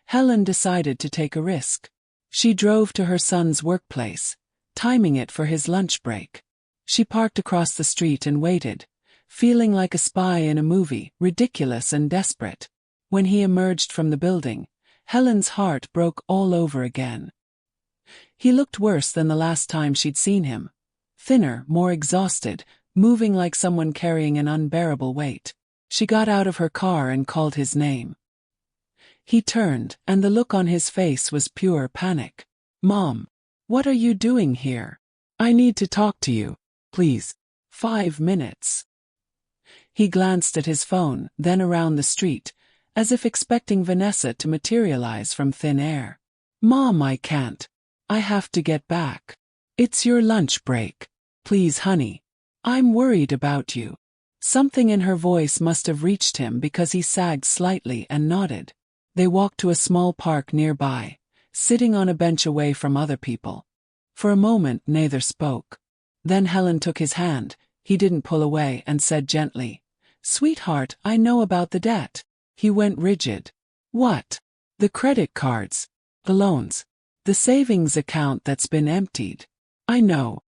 Helen decided to take a risk. She drove to her son's workplace, timing it for his lunch break. She parked across the street and waited, feeling like a spy in a movie, ridiculous and desperate. When he emerged from the building, Helen's heart broke all over again. He looked worse than the last time she'd seen him. Thinner, more exhausted, moving like someone carrying an unbearable weight. She got out of her car and called his name. He turned, and the look on his face was pure panic. Mom, what are you doing here? I need to talk to you, please. 5 minutes. He glanced at his phone, then around the street, as if expecting Vanessa to materialize from thin air. Mom, I can't. I have to get back. It's your lunch break. Please, honey. I'm worried about you. Something in her voice must have reached him because he sagged slightly and nodded. They walked to a small park nearby, sitting on a bench away from other people. For a moment neither spoke. Then Helen took his hand, he didn't pull away, and said gently, Sweetheart, I know about the debt. He went rigid. What? The credit cards. The loans. The savings account that's been emptied. I know.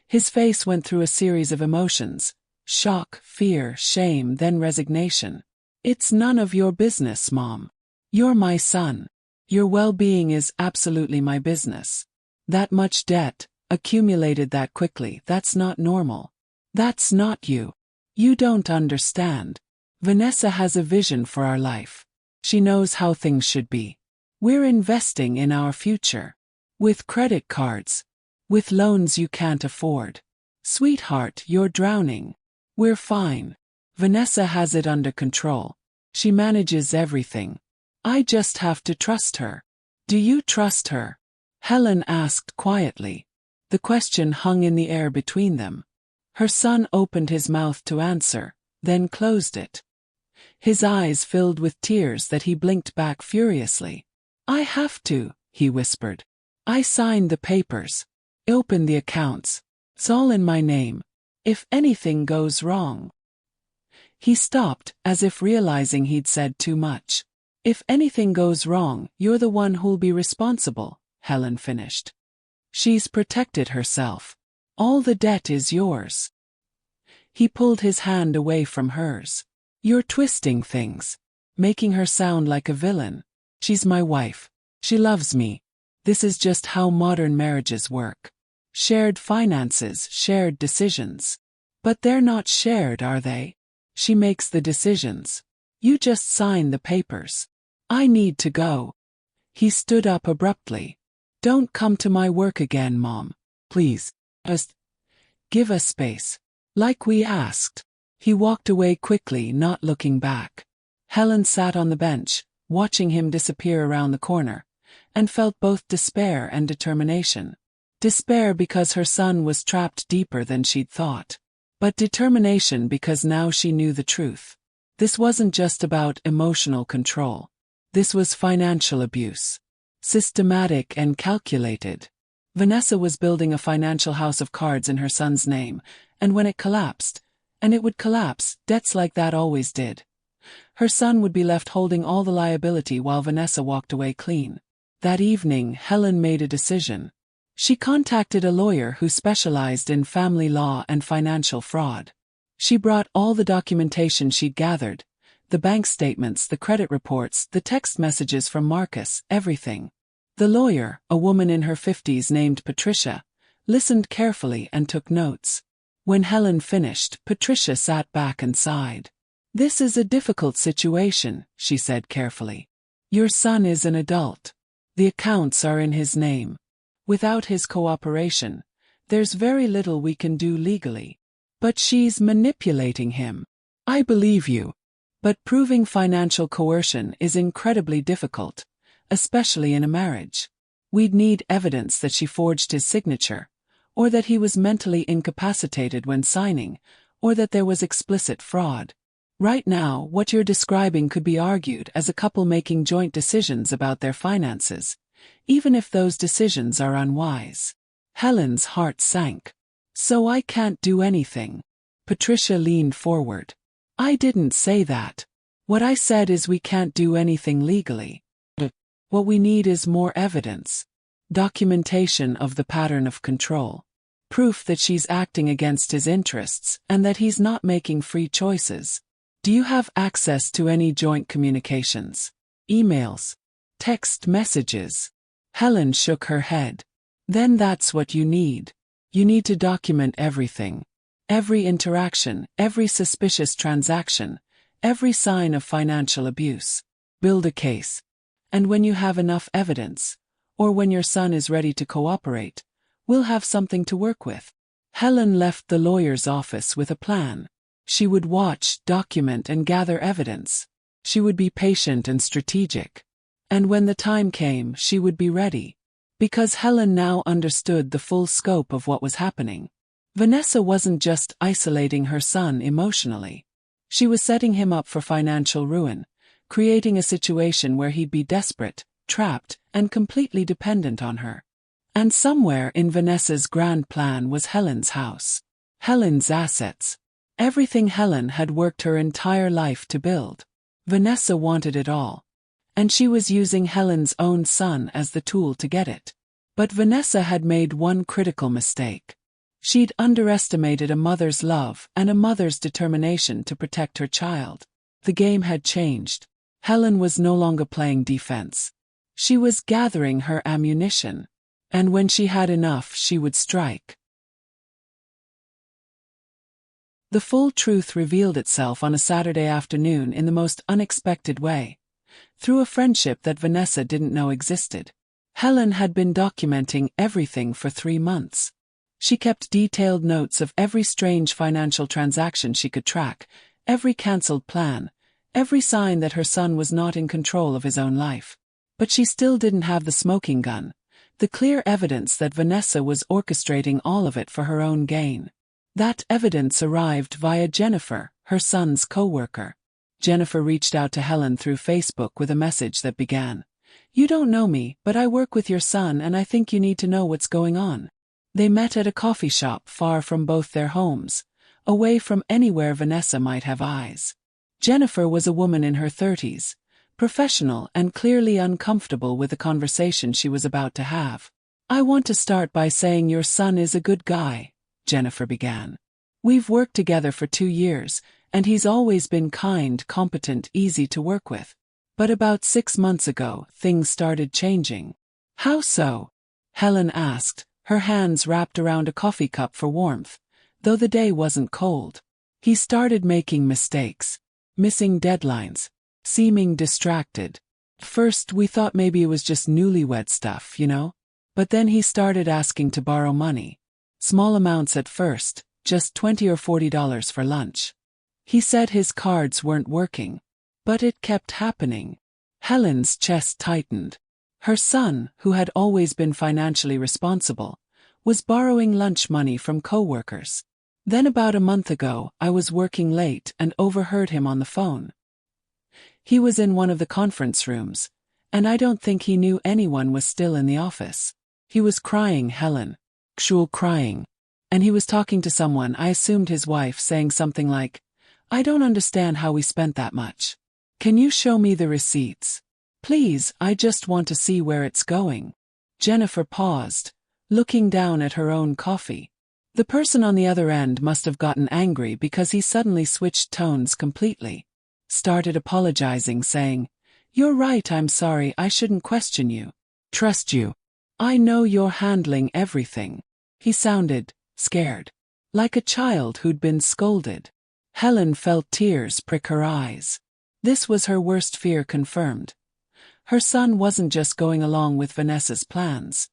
His face went through a series of emotions. Shock, fear, shame, then resignation. It's none of your business, Mom. You're my son. Your well-being is absolutely my business. That much debt, accumulated that quickly, that's not normal. That's not you. You don't understand. Vanessa has a vision for our life. She knows how things should be. We're investing in our future. With credit cards. With loans you can't afford. Sweetheart, you're drowning. We're fine. Vanessa has it under control. She manages everything. I just have to trust her. Do you trust her? Helen asked quietly. The question hung in the air between them. Her son opened his mouth to answer, then closed it. His eyes filled with tears that he blinked back furiously. I have to, he whispered. I signed the papers. Open the accounts. It's all in my name. If anything goes wrong. He stopped, as if realizing he'd said too much. If anything goes wrong, you're the one who'll be responsible, Helen finished. She's protected herself. All the debt is yours. He pulled his hand away from hers. You're twisting things. Making her sound like a villain. She's my wife. She loves me. This is just how modern marriages work. Shared finances, shared decisions. But they're not shared, are they? She makes the decisions. You just sign the papers. I need to go. He stood up abruptly. Don't come to my work again, Mom. Please. Just give us space. Like we asked. He walked away quickly, not looking back. Helen sat on the bench, watching him disappear around the corner, and felt both despair and determination. Despair because her son was trapped deeper than she'd thought. But determination because now she knew the truth. This wasn't just about emotional control. This was financial abuse. Systematic and calculated. Vanessa was building a financial house of cards in her son's name, and when it collapsed, and it would collapse, debts like that always did, her son would be left holding all the liability while Vanessa walked away clean. That evening, Helen made a decision. She contacted a lawyer who specialized in family law and financial fraud. She brought all the documentation she'd gathered, the bank statements, the credit reports, the text messages from Marcus, everything. The lawyer, a woman in her 50s named Patricia, listened carefully and took notes. When Helen finished, Patricia sat back and sighed. "This is a difficult situation," she said carefully. "Your son is an adult. The accounts are in his name. Without his cooperation, there's very little we can do legally. But she's manipulating him. I believe you. But proving financial coercion is incredibly difficult, especially in a marriage. We'd need evidence that she forged his signature, or that he was mentally incapacitated when signing, or that there was explicit fraud. Right now, what you're describing could be argued as a couple making joint decisions about their finances, even if those decisions are unwise." Helen's heart sank. "So I can't do anything?" Patricia leaned forward. "I didn't say that. What I said is we can't do anything legally. What we need is more evidence. Documentation of the pattern of control. Proof that she's acting against his interests and that he's not making free choices. Do you have access to any joint communications? Emails? Text messages?" Helen shook her head. "Then that's what you need. You need to document everything. Every interaction, every suspicious transaction, every sign of financial abuse. Build a case. And when you have enough evidence, or when your son is ready to cooperate, we'll have something to work with." Helen left the lawyer's office with a plan. She would watch, document, and gather evidence. She would be patient and strategic. And when the time came, she would be ready. Because Helen now understood the full scope of what was happening. Vanessa wasn't just isolating her son emotionally. She was setting him up for financial ruin, creating a situation where he'd be desperate, trapped, and completely dependent on her. And somewhere in Vanessa's grand plan was Helen's house. Helen's assets. Everything Helen had worked her entire life to build. Vanessa wanted it all. And she was using Helen's own son as the tool to get it. But Vanessa had made one critical mistake. She'd underestimated a mother's love and a mother's determination to protect her child. The game had changed. Helen was no longer playing defense. She was gathering her ammunition. And when she had enough, she would strike. The full truth revealed itself on a Saturday afternoon in the most unexpected way. Through a friendship that Vanessa didn't know existed. Helen had been documenting everything for 3 months. She kept detailed notes of every strange financial transaction she could track, every cancelled plan, every sign that her son was not in control of his own life. But she still didn't have the smoking gun, the clear evidence that Vanessa was orchestrating all of it for her own gain. That evidence arrived via Jennifer, her son's co-worker. Jennifer reached out to Helen through Facebook with a message that began, "You don't know me, but I work with your son and I think you need to know what's going on." They met at a coffee shop far from both their homes, away from anywhere Vanessa might have eyes. Jennifer was a woman in her 30s, professional and clearly uncomfortable with the conversation she was about to have. "I want to start by saying your son is a good guy," Jennifer began. "We've worked together for 2 years, and he's always been kind, competent, easy to work with. But about 6 months ago, things started changing." "How so?" Helen asked, her hands wrapped around a coffee cup for warmth, though the day wasn't cold. "He started making mistakes, missing deadlines, seeming distracted. First we thought maybe it was just newlywed stuff, you know? But then he started asking to borrow money. Small amounts at first, just $20 or $40 for lunch. He said his cards weren't working. But it kept happening." Helen's chest tightened. Her son, who had always been financially responsible, was borrowing lunch money from coworkers. Then about a month ago, I was working late and overheard him on the phone. He was in one of the conference rooms, and I don't think he knew anyone was still in the office. He was crying, Helen. Actual crying. And he was talking to someone, I assumed his wife, saying something like, "I don't understand how we spent that much. Can you show me the receipts? Please, I just want to see where it's going." Jennifer paused, looking down at her own coffee. The person on the other end must have gotten angry because he suddenly switched tones completely. Started apologizing, saying, "You're right, I'm sorry, I shouldn't question you. Trust you. I know you're handling everything." He sounded scared, like a child who'd been scolded. Helen felt tears prick her eyes. This was her worst fear confirmed. Her son wasn't just going along with Vanessa's plans.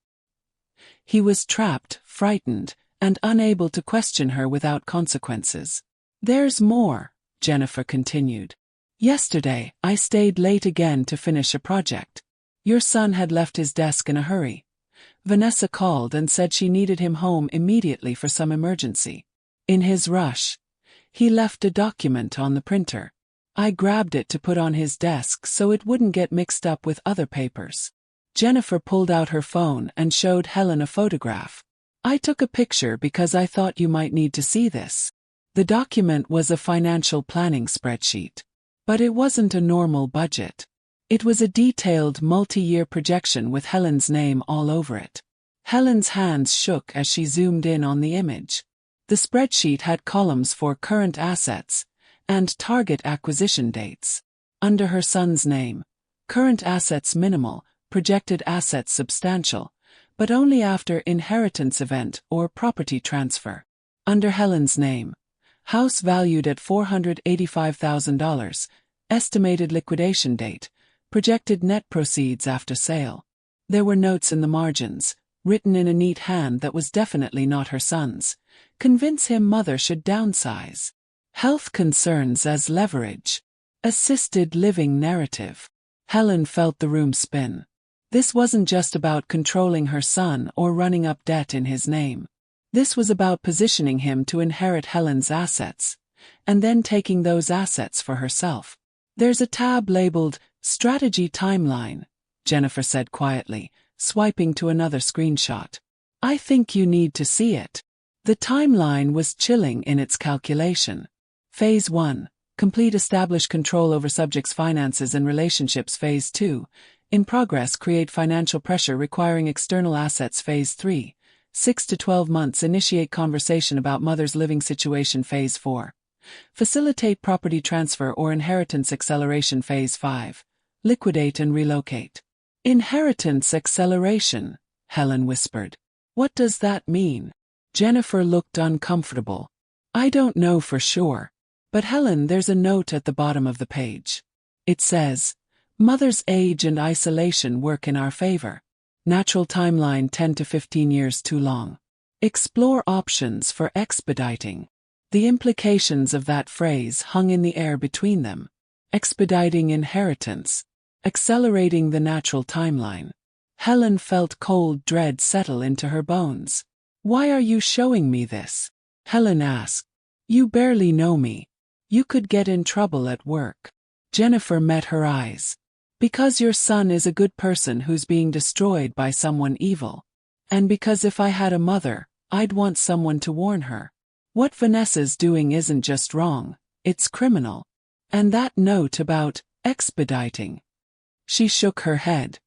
He was trapped, frightened, and unable to question her without consequences. "There's more," Jennifer continued. "Yesterday, I stayed late again to finish a project. Your son had left his desk in a hurry. Vanessa called and said she needed him home immediately for some emergency. In his rush, he left a document on the printer. I grabbed it to put on his desk so it wouldn't get mixed up with other papers." Jennifer pulled out her phone and showed Helen a photograph. "I took a picture because I thought you might need to see this." The document was a financial planning spreadsheet. But it wasn't a normal budget. It was a detailed multi-year projection with Helen's name all over it. Helen's hands shook as she zoomed in on the image. The spreadsheet had columns for current assets and target acquisition dates. Under her son's name, current assets minimal, projected assets substantial, but only after inheritance event or property transfer. Under Helen's name, house valued at $485,000, estimated liquidation date, projected net proceeds after sale. There were notes in the margins, written in a neat hand that was definitely not her son's. Convince him mother should downsize. Health concerns as leverage. Assisted living narrative. Helen felt the room spin. This wasn't just about controlling her son or running up debt in his name. This was about positioning him to inherit Helen's assets, and then taking those assets for herself. "There's a tab labeled Strategy Timeline," Jennifer said quietly, swiping to another screenshot. "I think you need to see it." The timeline was chilling in its calculation. Phase 1. Complete, establish control over subjects' finances and relationships. Phase 2. In progress, create financial pressure requiring external assets. Phase 3. 6 to 12 months, initiate conversation about mother's living situation. Phase 4. Facilitate property transfer or inheritance acceleration. Phase 5. Liquidate and relocate. Inheritance acceleration, Helen whispered. "What does that mean?" Jennifer looked uncomfortable. "I don't know for sure. But Helen, there's a note at the bottom of the page. It says, Mother's age and isolation work in our favor. Natural timeline 10 to 15 years too long. Explore options for expediting." The implications of that phrase hung in the air between them. Expediting inheritance. Accelerating the natural timeline. Helen felt cold dread settle into her bones. "Why are you showing me this?" Helen asked. "You barely know me. You could get in trouble at work." Jennifer met her eyes. "Because your son is a good person who's being destroyed by someone evil. And because if I had a mother, I'd want someone to warn her. What Vanessa's doing isn't just wrong, it's criminal. And that note about expediting." She shook her head.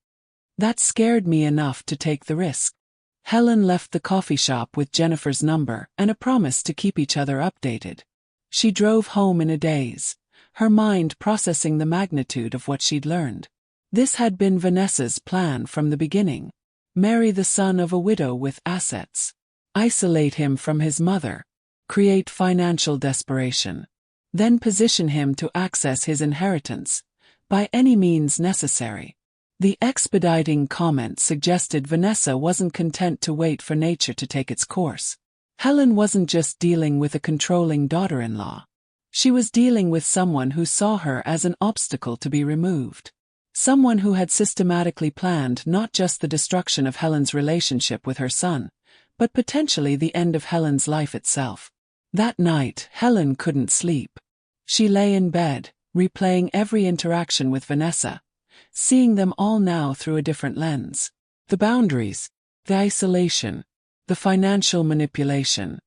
"That scared me enough to take the risk." Helen left the coffee shop with Jennifer's number and a promise to keep each other updated. She drove home in a daze, her mind processing the magnitude of what she'd learned. This had been Vanessa's plan from the beginning. Marry the son of a widow with assets. Isolate him from his mother. Create financial desperation. Then position him to access his inheritance, by any means necessary. The expediting comment suggested Vanessa wasn't content to wait for nature to take its course. Helen wasn't just dealing with a controlling daughter-in-law. She was dealing with someone who saw her as an obstacle to be removed. Someone who had systematically planned not just the destruction of Helen's relationship with her son, but potentially the end of Helen's life itself. That night, Helen couldn't sleep. She lay in bed, replaying every interaction with Vanessa, seeing them all now through a different lens. The boundaries, the isolation, the financial manipulation.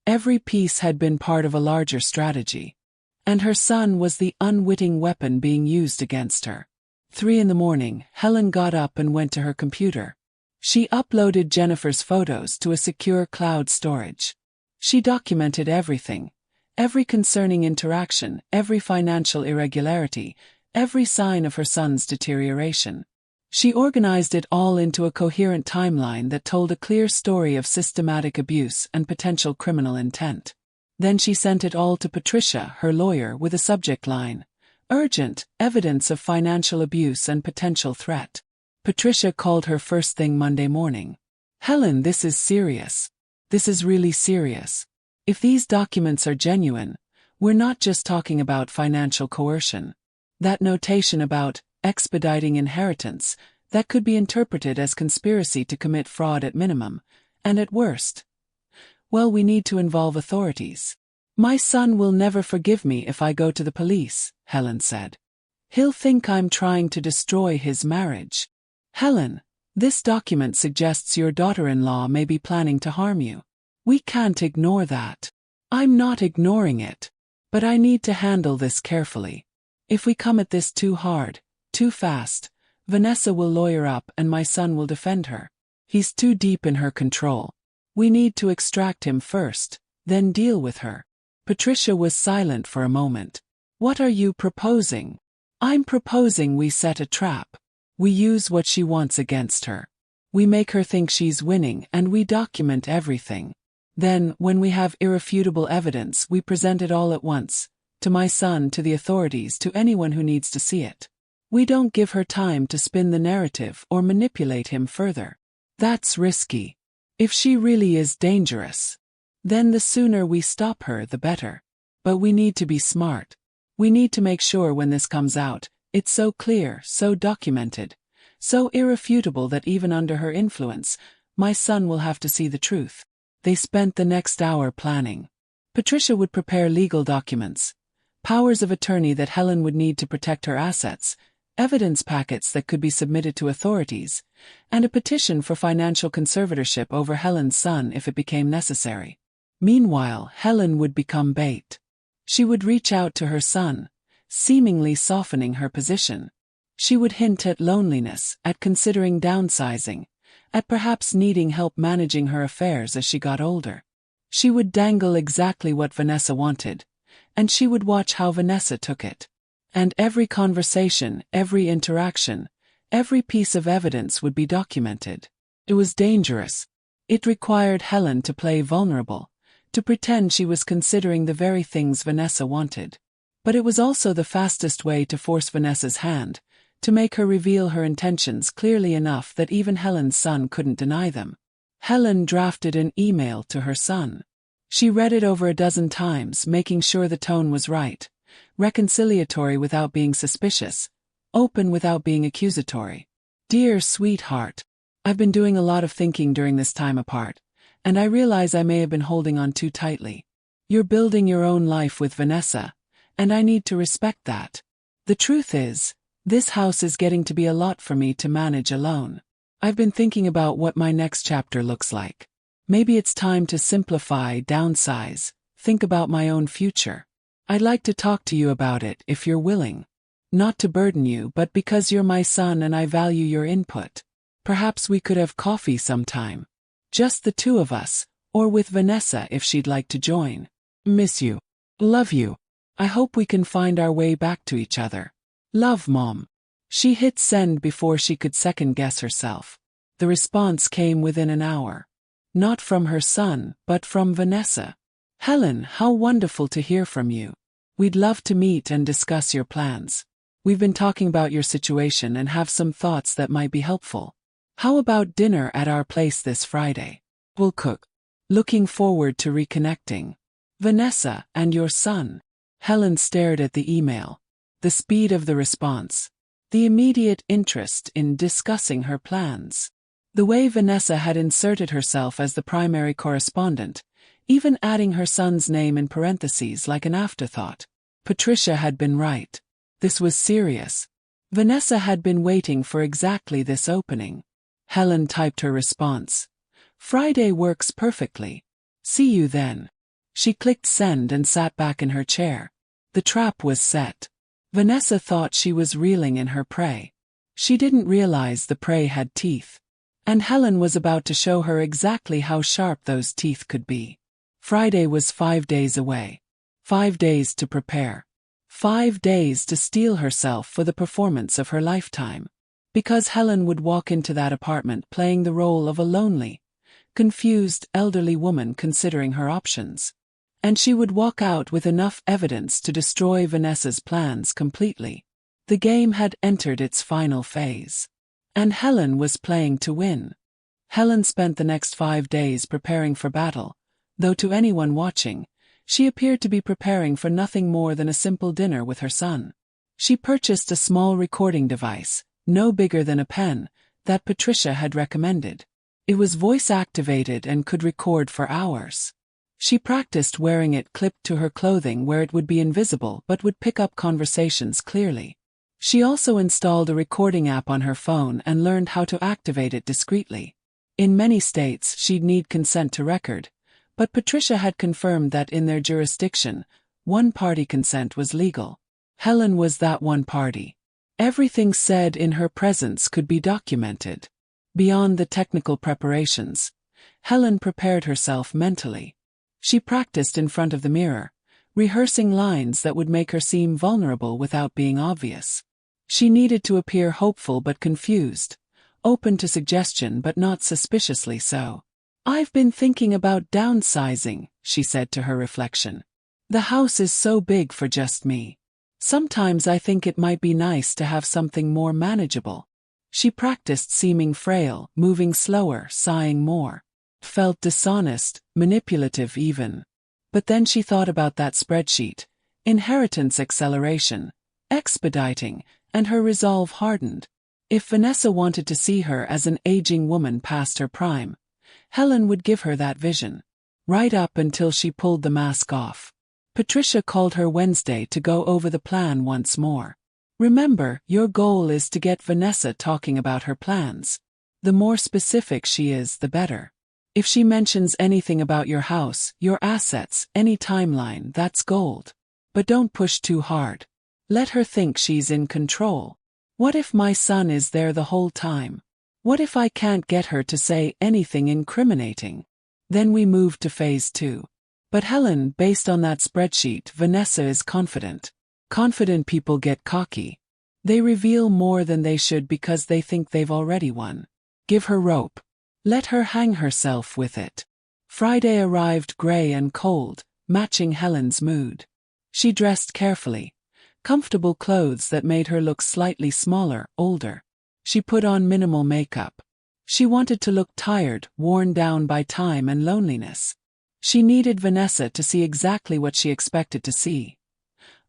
Every piece had been part of a larger strategy. And her son was the unwitting weapon being used against her. 3 a.m, Helen got up and went to her computer. She uploaded Jennifer's photos to a secure cloud storage. She documented everything, every concerning interaction, every financial irregularity, every sign of her son's deterioration. She organized it all into a coherent timeline that told a clear story of systematic abuse and potential criminal intent. Then she sent it all to Patricia, her lawyer, with a subject line: Urgent, evidence of financial abuse and potential threat. Patricia called her first thing Monday morning. Helen, this is serious. This is really serious. If these documents are genuine, we're not just talking about financial coercion. That notation about expediting inheritance, that could be interpreted as conspiracy to commit fraud at minimum, and at worst. Well, we need to involve authorities. My son will never forgive me if I go to the police, Helen said. He'll think I'm trying to destroy his marriage. Helen, this document suggests your daughter-in-law may be planning to harm you. We can't ignore that. I'm not ignoring it. But I need to handle this carefully. If we come at this too hard, too fast, Vanessa will lawyer up and my son will defend her. He's too deep in her control. We need to extract him first, then deal with her. Patricia was silent for a moment. What are you proposing? I'm proposing we set a trap. We use what she wants against her. We make her think she's winning and we document everything. Then, when we have irrefutable evidence, we present it all at once, to my son, to the authorities, to anyone who needs to see it. We don't give her time to spin the narrative or manipulate him further. That's risky. If she really is dangerous, then the sooner we stop her, the better. But we need to be smart. We need to make sure when this comes out, it's so clear, so documented, so irrefutable that even under her influence, my son will have to see the truth. They spent the next hour planning. Patricia would prepare legal documents, powers of attorney that Helen would need to protect her assets, evidence packets that could be submitted to authorities, and a petition for financial conservatorship over Helen's son if it became necessary. Meanwhile, Helen would become bait. She would reach out to her son, seemingly softening her position. She would hint at loneliness, at considering downsizing, at perhaps needing help managing her affairs as she got older. She would dangle exactly what Vanessa wanted, and she would watch how Vanessa took it. And every conversation, every interaction, every piece of evidence would be documented. It was dangerous. It required Helen to play vulnerable, to pretend she was considering the very things Vanessa wanted. But it was also the fastest way to force Vanessa's hand, to make her reveal her intentions clearly enough that even Helen's son couldn't deny them. Helen drafted an email to her son. She read it over a dozen times, making sure the tone was right, reconciliatory without being suspicious, open without being accusatory. Dear sweetheart, I've been doing a lot of thinking during this time apart, and I realize I may have been holding on too tightly. You're building your own life with Vanessa, and I need to respect that. The truth is, this house is getting to be a lot for me to manage alone. I've been thinking about what my next chapter looks like. Maybe it's time to simplify, downsize, think about my own future. I'd like to talk to you about it if you're willing. Not to burden you, but because you're my son and I value your input. Perhaps we could have coffee sometime. Just the two of us, or with Vanessa if she'd like to join. Miss you. Love you. I hope we can find our way back to each other. Love, Mom. She hit send before she could second-guess herself. The response came within an hour. Not from her son, but from Vanessa. Helen, how wonderful to hear from you. We'd love to meet and discuss your plans. We've been talking about your situation and have some thoughts that might be helpful. How about dinner at our place this Friday? We'll cook. Looking forward to reconnecting. Vanessa, and your son. Helen stared at the email. The speed of the response. the immediate interest in discussing her plans. The way Vanessa had inserted herself as the primary correspondent, even adding her son's name in parentheses like an afterthought. Patricia had been right. This was serious. Vanessa had been waiting for exactly this opening. Helen typed her response. "Friday works perfectly. See you then." She clicked send and sat back in her chair. The trap was set. Vanessa thought she was reeling in her prey. She didn't realize the prey had teeth. And Helen was about to show her exactly how sharp those teeth could be. Friday was 5 days away. 5 days to prepare. 5 days to steel herself for the performance of her lifetime. Because Helen would walk into that apartment playing the role of a lonely, confused elderly woman considering her options. And she would walk out with enough evidence to destroy Vanessa's plans completely. The game had entered its final phase. And Helen was playing to win. Helen spent the next 5 days preparing for battle, though to anyone watching, she appeared to be preparing for nothing more than a simple dinner with her son. She purchased a small recording device, no bigger than a pen, that Patricia had recommended. It was voice-activated and could record for hours. She practiced wearing it clipped to her clothing where it would be invisible but would pick up conversations clearly. She also installed a recording app on her phone and learned how to activate it discreetly. In many states, she'd need consent to record, but Patricia had confirmed that in their jurisdiction, one-party consent was legal. Helen was that one party. Everything said in her presence could be documented. Beyond the technical preparations, Helen prepared herself mentally. She practiced in front of the mirror, rehearsing lines that would make her seem vulnerable without being obvious. She needed to appear hopeful but confused, open to suggestion but not suspiciously so. "I've been thinking about downsizing," she said to her reflection. "The house is so big for just me. Sometimes I think it might be nice to have something more manageable." She practiced seeming frail, moving slower, sighing more. Felt dishonest, manipulative even. But then she thought about that spreadsheet, inheritance acceleration, expediting, and her resolve hardened. If Vanessa wanted to see her as an aging woman past her prime, Helen would give her that vision. Right up until she pulled the mask off. Patricia called her Wednesday to go over the plan once more. "Remember, your goal is to get Vanessa talking about her plans. The more specific she is, the better. If she mentions anything about your house, your assets, any timeline, that's gold. But don't push too hard. Let her think she's in control. What if my son is there the whole time? What if I can't get her to say anything incriminating?" Then we moved to phase 2. But Helen, based on that spreadsheet, Vanessa is confident. Confident people get cocky. They reveal more than they should because they think they've already won. Give her rope. Let her hang herself with it. Friday arrived gray and cold, matching Helen's mood. She dressed carefully. Comfortable clothes that made her look slightly smaller, older. She put on minimal makeup. She wanted to look tired, worn down by time and loneliness. She needed Vanessa to see exactly what she expected to see.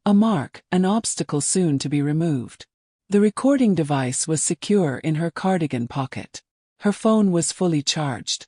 A mark, an obstacle soon to be removed. The recording device was secure in her cardigan pocket. Her phone was fully charged.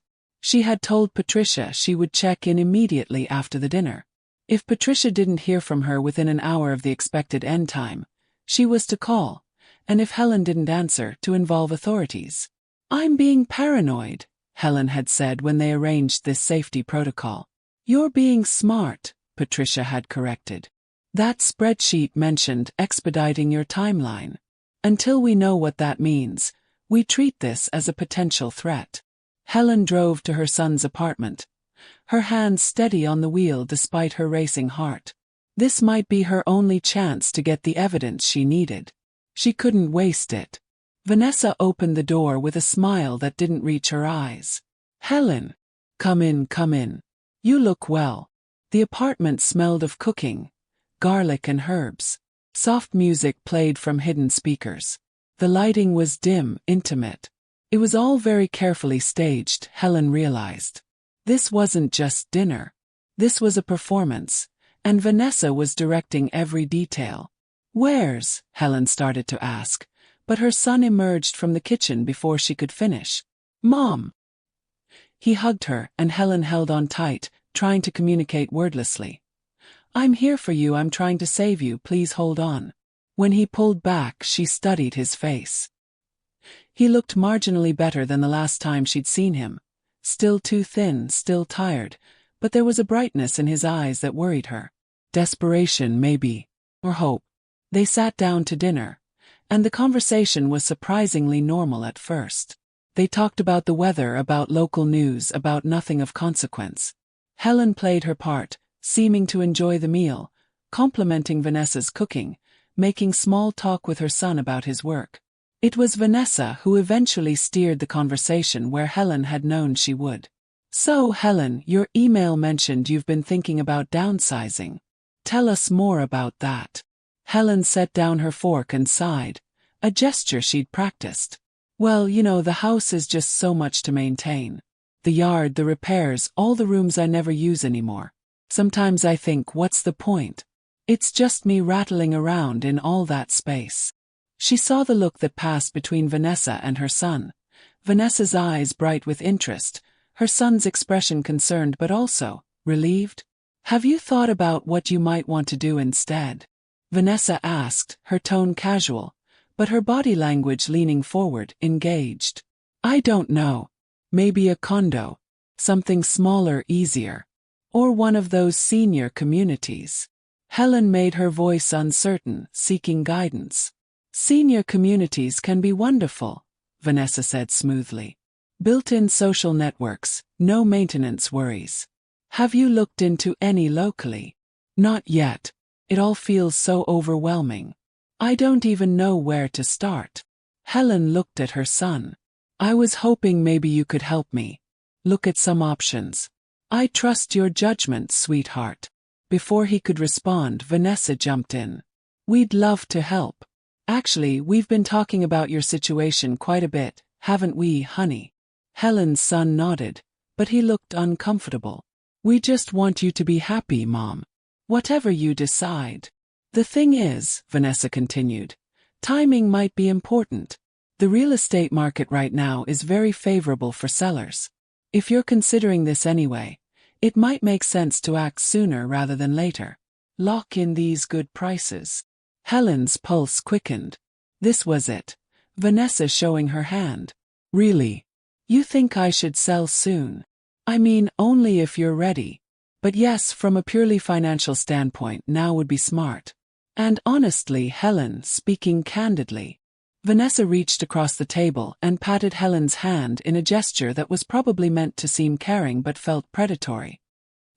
She had told Patricia she would check in immediately after the dinner. If Patricia didn't hear from her within an hour of the expected end time, she was to call, and if Helen didn't answer, to involve authorities. "I'm being paranoid," Helen had said when they arranged this safety protocol. "You're being smart," Patricia had corrected. "That spreadsheet mentioned expediting your timeline. Until we know what that means, we treat this as a potential threat." Helen drove to her son's apartment, her hands steady on the wheel despite her racing heart. This might be her only chance to get the evidence she needed. She couldn't waste it. Vanessa opened the door with a smile that didn't reach her eyes. "Helen, come in, come in. You look well." The apartment smelled of cooking, garlic and herbs. Soft music played from hidden speakers. The lighting was dim, intimate. It was all very carefully staged, Helen realized. This wasn't just dinner. This was a performance, and Vanessa was directing every detail. "Where's?" Helen started to ask, but her son emerged from the kitchen before she could finish. "Mom!" He hugged her, and Helen held on tight, trying to communicate wordlessly. "I'm here for you, I'm trying to save you, please hold on." When he pulled back, she studied his face. He looked marginally better than the last time she'd seen him. Still too thin, still tired, but there was a brightness in his eyes that worried her. Desperation, maybe. Or hope. They sat down to dinner, and the conversation was surprisingly normal at first. They talked about the weather, about local news, about nothing of consequence. Helen played her part, seeming to enjoy the meal, complimenting Vanessa's cooking, making small talk with her son about his work. It was Vanessa who eventually steered the conversation where Helen had known she would. "So, Helen, your email mentioned you've been thinking about downsizing. Tell us more about that." Helen set down her fork and sighed, a gesture she'd practiced. "Well, the house is just so much to maintain. The yard, the repairs, all the rooms I never use anymore. Sometimes I think, what's the point? It's just me rattling around in all that space." She saw the look that passed between Vanessa and her son. Vanessa's eyes bright with interest, her son's expression concerned but also relieved. "Have you thought about what you might want to do instead?" Vanessa asked, her tone casual, but her body language leaning forward, engaged. "I don't know. Maybe a condo. Something smaller, easier. Or one of those senior communities." Helen made her voice uncertain, seeking guidance. "Senior communities can be wonderful," Vanessa said smoothly. "Built-in social networks, no maintenance worries. Have you looked into any locally?" "Not yet. It all feels so overwhelming. I don't even know where to start." Helen looked at her son. "I was hoping maybe you could help me. Look at some options." "I trust your judgment, sweetheart." Before he could respond, Vanessa jumped in. "We'd love to help. Actually, we've been talking about your situation quite a bit, haven't we, honey?" Helen's son nodded, but he looked uncomfortable. "We just want you to be happy, Mom. Whatever you decide. The thing is," Vanessa continued, "timing might be important. The real estate market right now is very favorable for sellers. If you're considering this anyway, it might make sense to act sooner rather than later. Lock in these good prices." Helen's pulse quickened. This was it. Vanessa showing her hand. "Really? You think I should sell soon?" "I mean, only if you're ready. But yes, from a purely financial standpoint, now would be smart. And honestly, Helen, speaking candidly." Vanessa reached across the table and patted Helen's hand in a gesture that was probably meant to seem caring but felt predatory.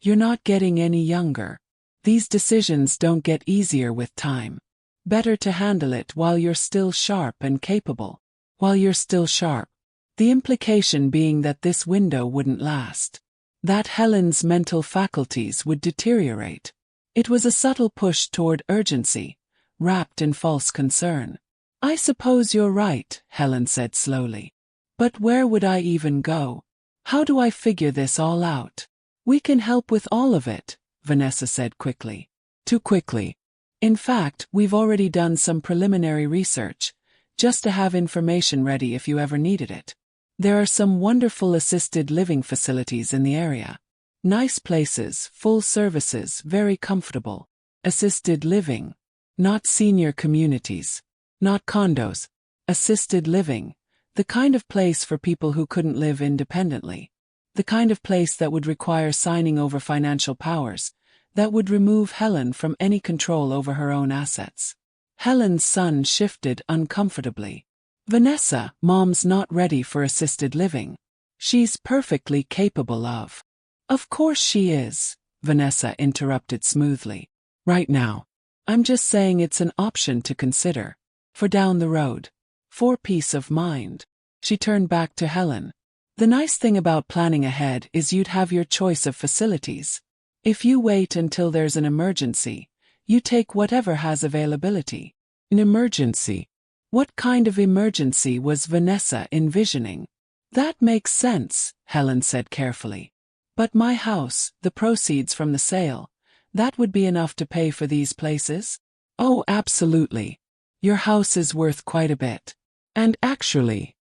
"You're not getting any younger. These decisions don't get easier with time. Better to handle it while you're still sharp and capable." While you're still sharp. The implication being that this window wouldn't last. That Helen's mental faculties would deteriorate. It was a subtle push toward urgency, wrapped in false concern. "I suppose you're right," Helen said slowly. "But where would I even go? How do I figure this all out?" "We can help with all of it," Vanessa said quickly. Too quickly. "In fact, we've already done some preliminary research, just to have information ready if you ever needed it. There are some wonderful assisted living facilities in the area. Nice places, full services, very comfortable. Assisted living. Not senior communities. Not condos. Assisted living. The kind of place for people who couldn't live independently. The kind of place that would require signing over financial powers, that would remove Helen from any control over her own assets." Helen's son shifted uncomfortably. "Vanessa, Mom's not ready for assisted living. She's perfectly capable of." "Of course she is," Vanessa interrupted smoothly. "Right now. I'm just saying it's an option to consider. For down the road. For peace of mind." She turned back to Helen. "The nice thing about planning ahead is you'd have your choice of facilities. If you wait until there's an emergency, you take whatever has availability." "An emergency? What kind of emergency was Vanessa envisioning?" "That makes sense," Helen said carefully. "But my house, the proceeds from the sale, that would be enough to pay for these places?" "Oh, absolutely. Your house is worth quite a bit. And actually,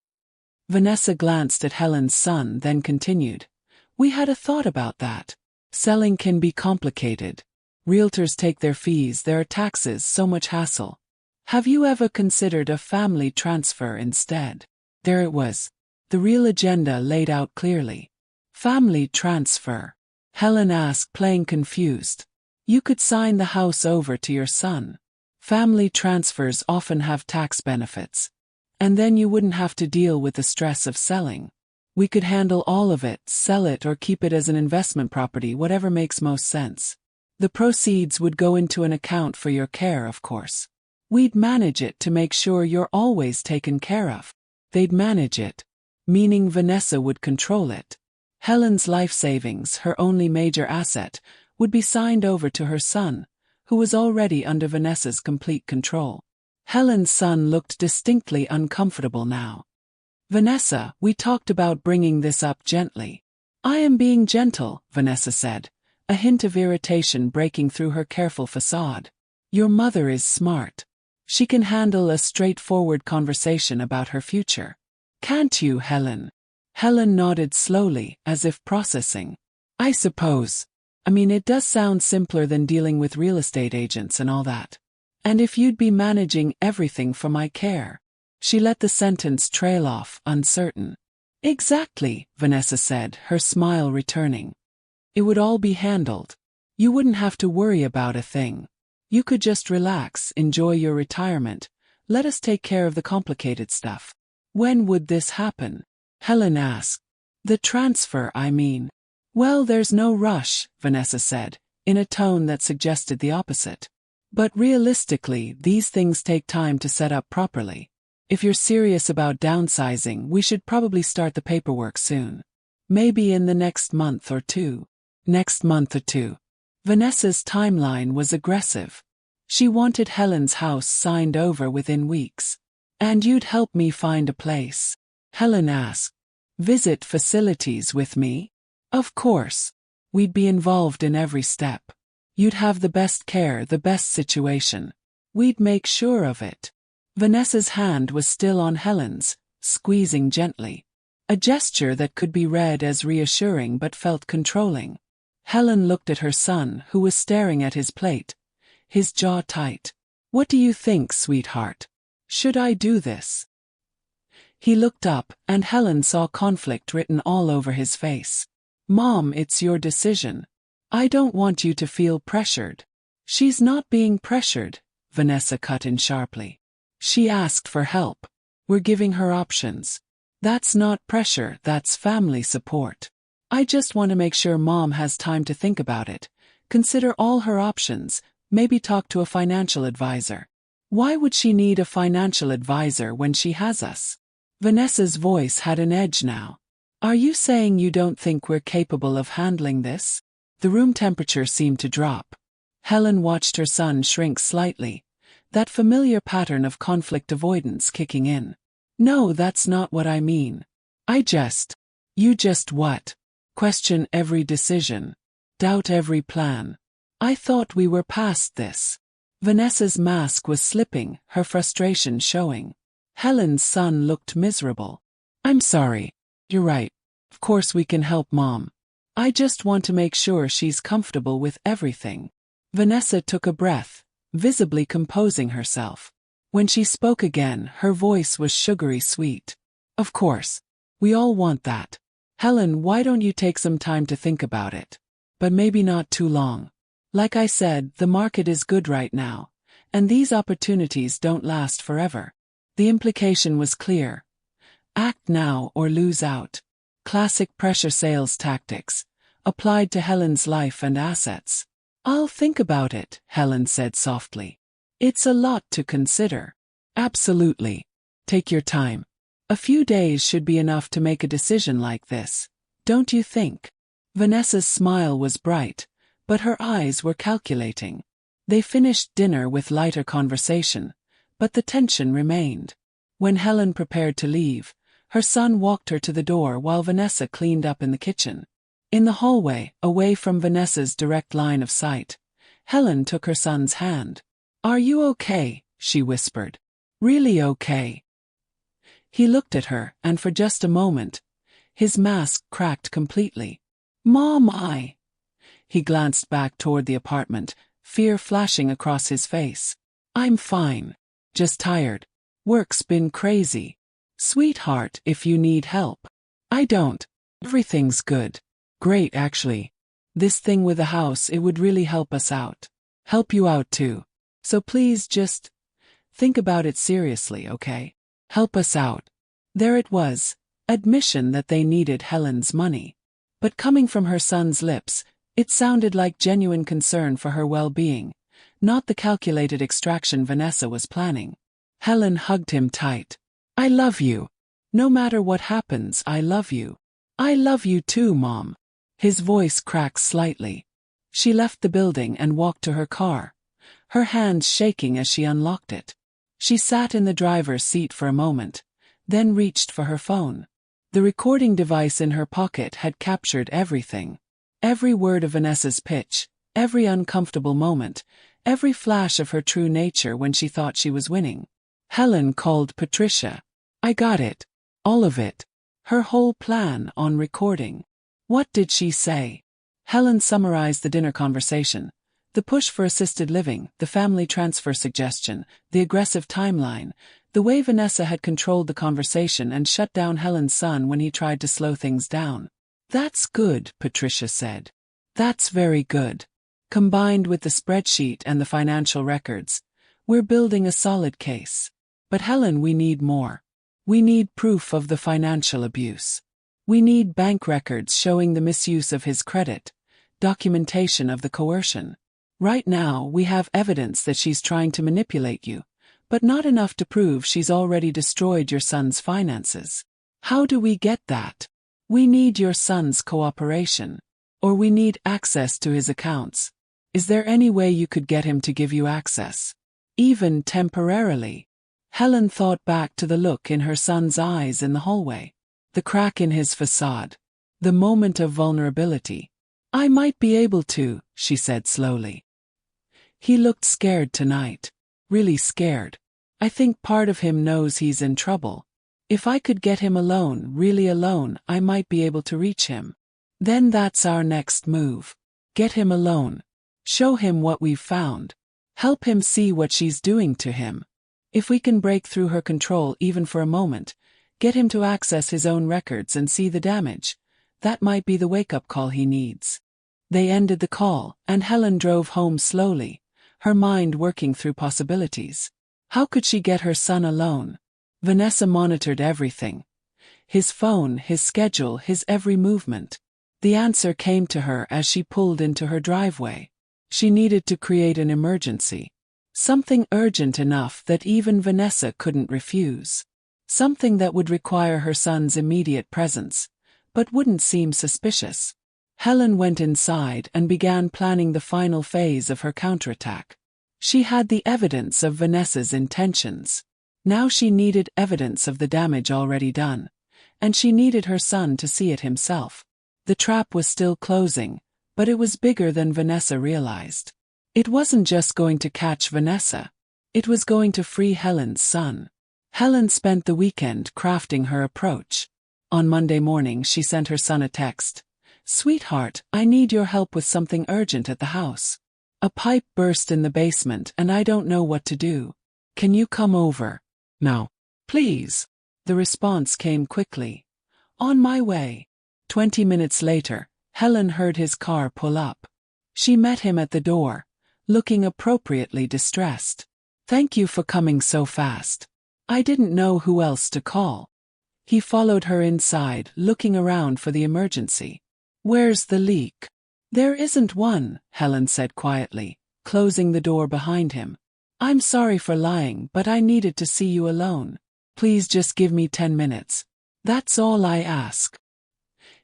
Vanessa glanced at Helen's son, then continued, we had a thought about that. Selling can be complicated. Realtors take their fees, there are taxes, so much hassle. Have you ever considered a family transfer instead? There it was. The real agenda laid out clearly. Family transfer? Helen asked, playing confused. You could sign the house over to your son. Family transfers often have tax benefits. And then you wouldn't have to deal with the stress of selling. We could handle all of it, sell it or keep it as an investment property, whatever makes most sense. The proceeds would go into an account for your care, of course. We'd manage it to make sure you're always taken care of. They'd manage it, meaning Vanessa would control it. Helen's life savings, her only major asset, would be signed over to her son, who was already under Vanessa's complete control. Helen's son looked distinctly uncomfortable now. Vanessa, we talked about bringing this up gently. I am being gentle, Vanessa said, a hint of irritation breaking through her careful facade. Your mother is smart. She can handle a straightforward conversation about her future. Can't you, Helen? Helen nodded slowly, as if processing. I suppose. I mean, it does sound simpler than dealing with real estate agents and all that. And if you'd be managing everything for my care. She let the sentence trail off, uncertain. Exactly, Vanessa said, her smile returning. It would all be handled. You wouldn't have to worry about a thing. You could just relax, enjoy your retirement. Let us take care of the complicated stuff. When would this happen? Helen asked. The transfer, I mean. Well, there's no rush, Vanessa said, in a tone that suggested the opposite. But realistically, these things take time to set up properly. If you're serious about downsizing, we should probably start the paperwork soon. Maybe in the next month or two. Next month or two. Vanessa's timeline was aggressive. She wanted Helen's house signed over within weeks. And you'd help me find a place? Helen asked. Visit facilities with me? Of course. We'd be involved in every step. You'd have the best care, the best situation. We'd make sure of it. Vanessa's hand was still on Helen's, squeezing gently. A gesture that could be read as reassuring but felt controlling. Helen looked at her son, who was staring at his plate, his jaw tight. What do you think, sweetheart? Should I do this? He looked up, and Helen saw conflict written all over his face. Mom, it's your decision. I don't want you to feel pressured. She's not being pressured, Vanessa cut in sharply. She asked for help. We're giving her options. That's not pressure, that's family support. I just want to make sure Mom has time to think about it, consider all her options, maybe talk to a financial advisor. Why would she need a financial advisor when she has us? Vanessa's voice had an edge now. Are you saying you don't think we're capable of handling this? The room temperature seemed to drop. Helen watched her son shrink slightly, that familiar pattern of conflict avoidance kicking in. No, that's not what I mean. You just what? Question every decision. Doubt every plan. I thought we were past this. Vanessa's mask was slipping, her frustration showing. Helen's son looked miserable. I'm sorry. You're right. Of course we can help Mom. I just want to make sure she's comfortable with everything. Vanessa took a breath, visibly composing herself. When she spoke again, her voice was sugary sweet. Of course. We all want that. Helen, why don't you take some time to think about it? But maybe not too long. Like I said, the market is good right now, and these opportunities don't last forever. The implication was clear. Act now or lose out. Classic pressure sales tactics, applied to Helen's life and assets. I'll think about it, Helen said softly. It's a lot to consider. Absolutely. Take your time. A few days should be enough to make a decision like this, don't you think? Vanessa's smile was bright, but her eyes were calculating. They finished dinner with lighter conversation, but the tension remained. When Helen prepared to leave, her son walked her to the door while Vanessa cleaned up in the kitchen. In the hallway, away from Vanessa's direct line of sight, Helen took her son's hand. Are you okay? She whispered. Really okay? He looked at her, and for just a moment, his mask cracked completely. Mom, He glanced back toward the apartment, fear flashing across his face. I'm fine. Just tired. Work's been crazy. Sweetheart, if you need help. I don't. Everything's good. Great, actually. This thing with the house, it would really help us out. Help you out too. So please just think about it seriously, okay? Help us out. There it was. Admission that they needed Helen's money. But coming from her son's lips, it sounded like genuine concern for her well-being, not the calculated extraction Vanessa was planning. Helen hugged him tight. I love you. No matter what happens, I love you. I love you too, Mom. His voice cracked slightly. She left the building and walked to her car, her hands shaking as she unlocked it. She sat in the driver's seat for a moment, then reached for her phone. The recording device in her pocket had captured everything. Every word of Vanessa's pitch, every uncomfortable moment, every flash of her true nature when she thought she was winning. Helen called Patricia. I got it. All of it. Her whole plan on recording. What did she say? Helen summarized the dinner conversation. The push for assisted living, the family transfer suggestion, the aggressive timeline, the way Vanessa had controlled the conversation and shut down Helen's son when he tried to slow things down. That's good, Patricia said. That's very good. Combined with the spreadsheet and the financial records, we're building a solid case. But Helen, we need more. We need proof of the financial abuse. We need bank records showing the misuse of his credit, documentation of the coercion. Right now, we have evidence that she's trying to manipulate you, but not enough to prove she's already destroyed your son's finances. How do we get that? We need your son's cooperation. Or we need access to his accounts. Is there any way you could get him to give you access? Even temporarily. Helen thought back to the look in her son's eyes in the hallway. The crack in his facade. The moment of vulnerability. I might be able to, she said slowly. He looked scared tonight. Really scared. I think part of him knows he's in trouble. If I could get him alone, really alone, I might be able to reach him. Then that's our next move. Get him alone. Show him what we've found. Help him see what she's doing to him. If we can break through her control even for a moment, get him to access his own records and see the damage, that might be the wake-up call he needs. They ended the call, and Helen drove home slowly, her mind working through possibilities. How could she get her son alone? Vanessa monitored everything. His phone, his schedule, his every movement. The answer came to her as she pulled into her driveway. She needed to create an emergency. Something urgent enough that even Vanessa couldn't refuse. Something that would require her son's immediate presence, but wouldn't seem suspicious. Helen went inside and began planning the final phase of her counterattack. She had the evidence of Vanessa's intentions. Now she needed evidence of the damage already done, and she needed her son to see it himself. The trap was still closing, but it was bigger than Vanessa realized. It wasn't just going to catch Vanessa. It was going to free Helen's son. Helen spent the weekend crafting her approach. On Monday morning she sent her son a text. Sweetheart, I need your help with something urgent at the house. A pipe burst in the basement and I don't know what to do. Can you come over? No. Please. The response came quickly. On my way. 20 minutes later, Helen heard his car pull up. She met him at the door, looking appropriately distressed. Thank you for coming so fast. I didn't know who else to call. He followed her inside, looking around for the emergency. Where's the leak? There isn't one, Helen said quietly, closing the door behind him. I'm sorry for lying, but I needed to see you alone. Please just give me 10 minutes. That's all I ask.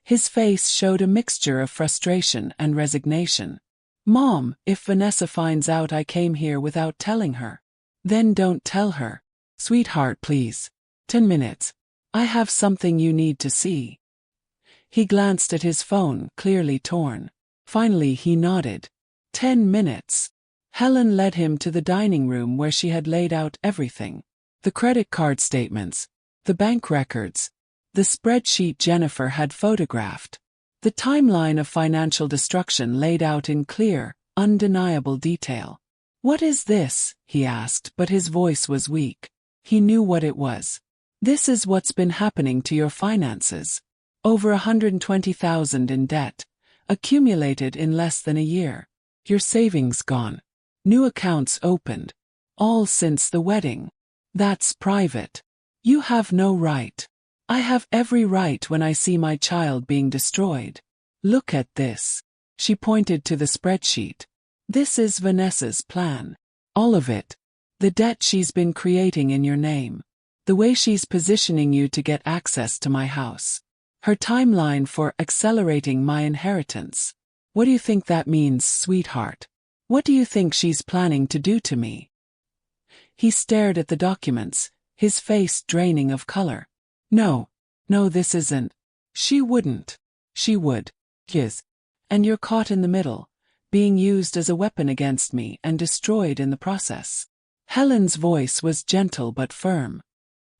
His face showed a mixture of frustration and resignation. Mom, if Vanessa finds out I came here without telling her, then don't tell her. Sweetheart, please. 10 minutes. I have something you need to see. He glanced at his phone, clearly torn. Finally he nodded. 10 minutes. Helen led him to the dining room where she had laid out everything. The credit card statements, the bank records, the spreadsheet Jennifer had photographed. The timeline of financial destruction laid out in clear, undeniable detail. "What is this?" he asked, but his voice was weak. He knew what it was. "This is what's been happening to your finances. Over 120,000 in debt, accumulated in less than a year. Your savings gone. New accounts opened. All since the wedding. That's private. You have no right. I have every right when I see my child being destroyed. Look at this." She pointed to the spreadsheet. "This is Vanessa's plan. All of it. The debt she's been creating in your name. The way she's positioning you to get access to my house. Her timeline for accelerating my inheritance. What do you think that means, sweetheart? What do you think she's planning to do to me?" He stared at the documents, his face draining of color. No, this isn't. She wouldn't. She would. Yes. And you're caught in the middle, being used as a weapon against me and destroyed in the process." Helen's voice was gentle but firm.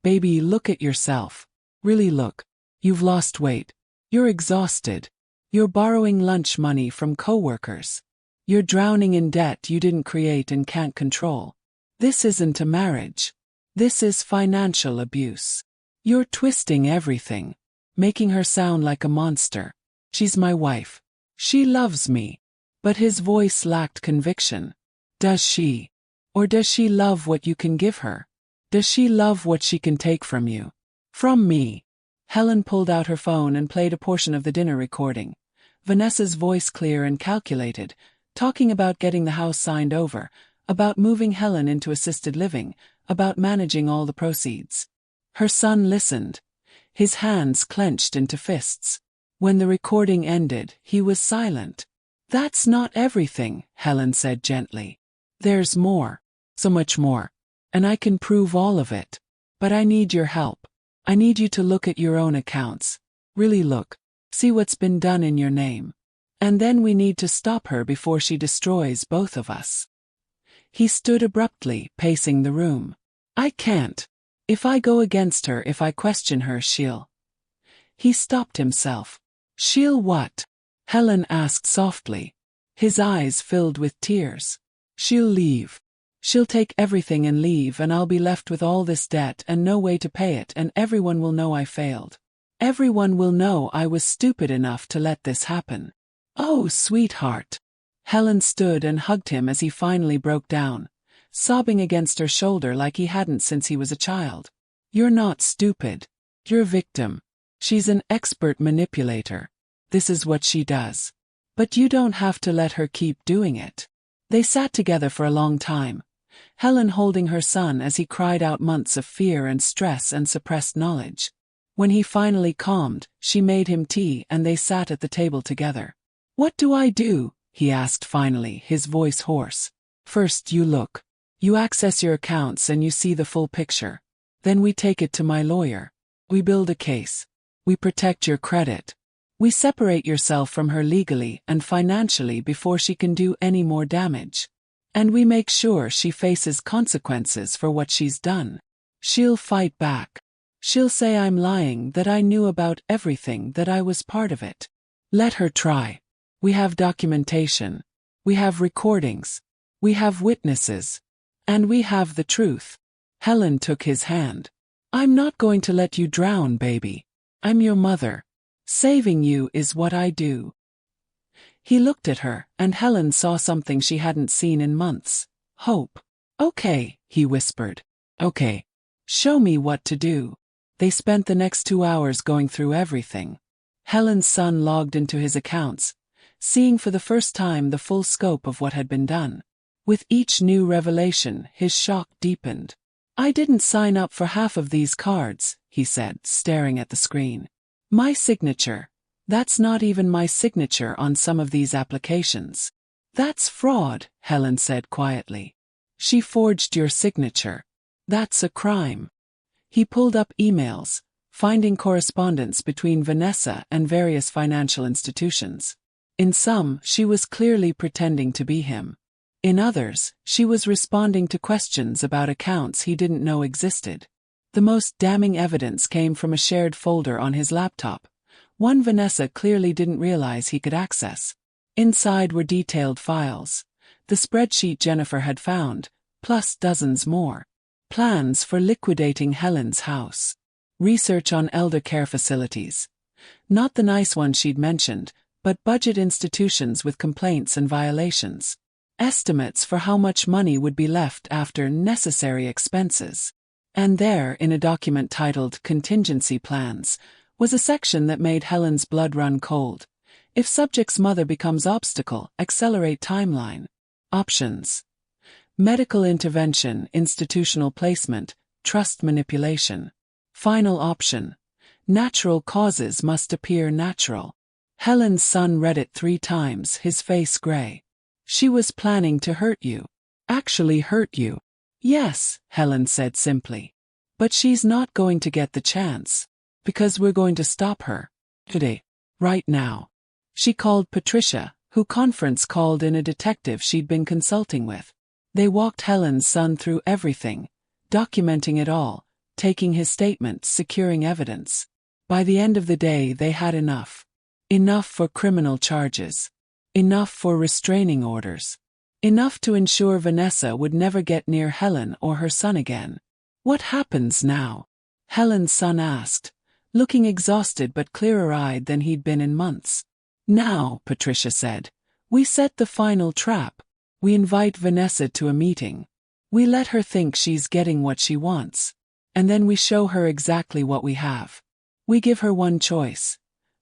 "Baby, look at yourself. Really look. You've lost weight. You're exhausted. You're borrowing lunch money from coworkers. You're drowning in debt you didn't create and can't control. This isn't a marriage. This is financial abuse. You're twisting everything, making her sound like a monster. She's my wife. She loves me." But his voice lacked conviction. "Does she? Or does she love what you can give her? Does she love what she can take from you? From me?" Helen pulled out her phone and played a portion of the dinner recording. Vanessa's voice clear and calculated, talking about getting the house signed over, about moving Helen into assisted living, about managing all the proceeds. Her son listened, his hands clenched into fists. When the recording ended, he was silent. "That's not everything," Helen said gently. "There's more. So much more. And I can prove all of it. But I need your help. I need you to look at your own accounts. Really look. See what's been done in your name. And then we need to stop her before she destroys both of us." He stood abruptly, pacing the room. "I can't. If I go against her, if I question her, she'll..." He stopped himself. "She'll what?" Helen asked softly. His eyes filled with tears. "She'll leave. She'll take everything and leave, and I'll be left with all this debt and no way to pay it, and everyone will know I failed. Everyone will know I was stupid enough to let this happen." "Oh, sweetheart." Helen stood and hugged him as he finally broke down, sobbing against her shoulder like he hadn't since he was a child. "You're not stupid. You're a victim. She's an expert manipulator. This is what she does. But you don't have to let her keep doing it." They sat together for a long time, Helen holding her son as he cried out months of fear and stress and suppressed knowledge. When he finally calmed, she made him tea and they sat at the table together. "What do I do?" he asked finally, his voice hoarse. "First you look. You access your accounts and you see the full picture. Then we take it to my lawyer. We build a case. We protect your credit. We separate yourself from her legally and financially before she can do any more damage. And we make sure she faces consequences for what she's done. She'll fight back. She'll say I'm lying, that I knew about everything, that I was part of it. Let her try. We have documentation. We have recordings. We have witnesses. And we have the truth." Helen took his hand. "I'm not going to let you drown, baby. I'm your mother. Saving you is what I do." He looked at her, and Helen saw something she hadn't seen in months. Hope. "Okay," he whispered. "Okay. Show me what to do." They spent the next 2 hours going through everything. Helen's son logged into his accounts, seeing for the first time the full scope of what had been done. With each new revelation, his shock deepened. "I didn't sign up for half of these cards," he said, staring at the screen. "My signature. That's not even my signature on some of these applications." "That's fraud," Helen said quietly. "She forged your signature. That's a crime." He pulled up emails, finding correspondence between Vanessa and various financial institutions. In some, she was clearly pretending to be him. In others, she was responding to questions about accounts he didn't know existed. The most damning evidence came from a shared folder on his laptop, one Vanessa clearly didn't realize he could access. Inside were detailed files, the spreadsheet Jennifer had found, plus dozens more. Plans for liquidating Helen's house. Research on elder care facilities. Not the nice ones she'd mentioned, but budget institutions with complaints and violations. Estimates for how much money would be left after necessary expenses. And there, in a document titled Contingency Plans, was a section that made Helen's blood run cold. If subject's mother becomes obstacle, accelerate timeline. Options. Medical intervention, institutional placement, trust manipulation. Final option. Natural causes must appear natural. Helen's son read it 3 times, his face gray. She was planning to hurt you. Actually hurt you. Yes, Helen said simply. But she's not going to get the chance. Because we're going to stop her. Today. Right now. She called Patricia, who conference called in a detective she'd been consulting with. They walked Helen's son through everything, documenting it all, taking his statements, securing evidence. By the end of the day they had enough. Enough for criminal charges. Enough for restraining orders. Enough to ensure Vanessa would never get near Helen or her son again. What happens now? Helen's son asked, looking exhausted but clearer-eyed than he'd been in months. Now, Patricia said, we set the final trap. We invite Vanessa to a meeting. We let her think she's getting what she wants. And then we show her exactly what we have. We give her one choice.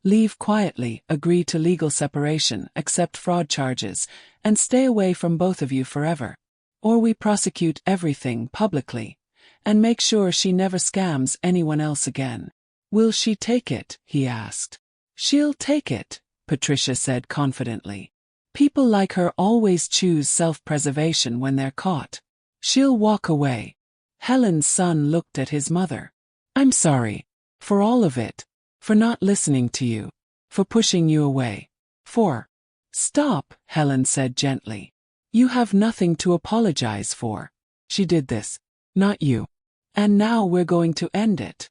Leave quietly, agree to legal separation, accept fraud charges, and stay away from both of you forever. Or we prosecute everything publicly, and make sure she never scams anyone else again. Will she take it? He asked. She'll take it, Patricia said confidently. People like her always choose self-preservation when they're caught. She'll walk away. Helen's son looked at his mother. I'm sorry. For all of it. For not listening to you. For pushing you away. For. Stop, Helen said gently. You have nothing to apologize for. She did this. Not you. And now we're going to end it.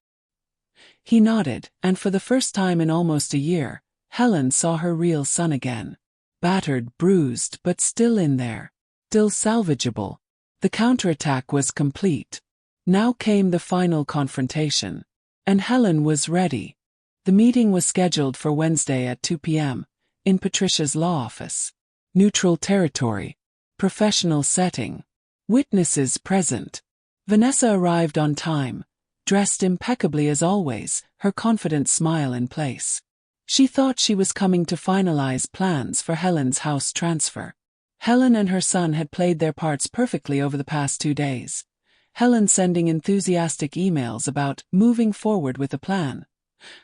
He nodded, and for the first time in almost a year, Helen saw her real son again. Battered, bruised, but still in there. Still salvageable. The counterattack was complete. Now came the final confrontation. And Helen was ready. The meeting was scheduled for Wednesday at 2 p.m., in Patricia's law office. Neutral territory. Professional setting. Witnesses present. Vanessa arrived on time, dressed impeccably as always, her confident smile in place. She thought she was coming to finalize plans for Helen's house transfer. Helen and her son had played their parts perfectly over the past 2 days. Helen sending enthusiastic emails about moving forward with the plan.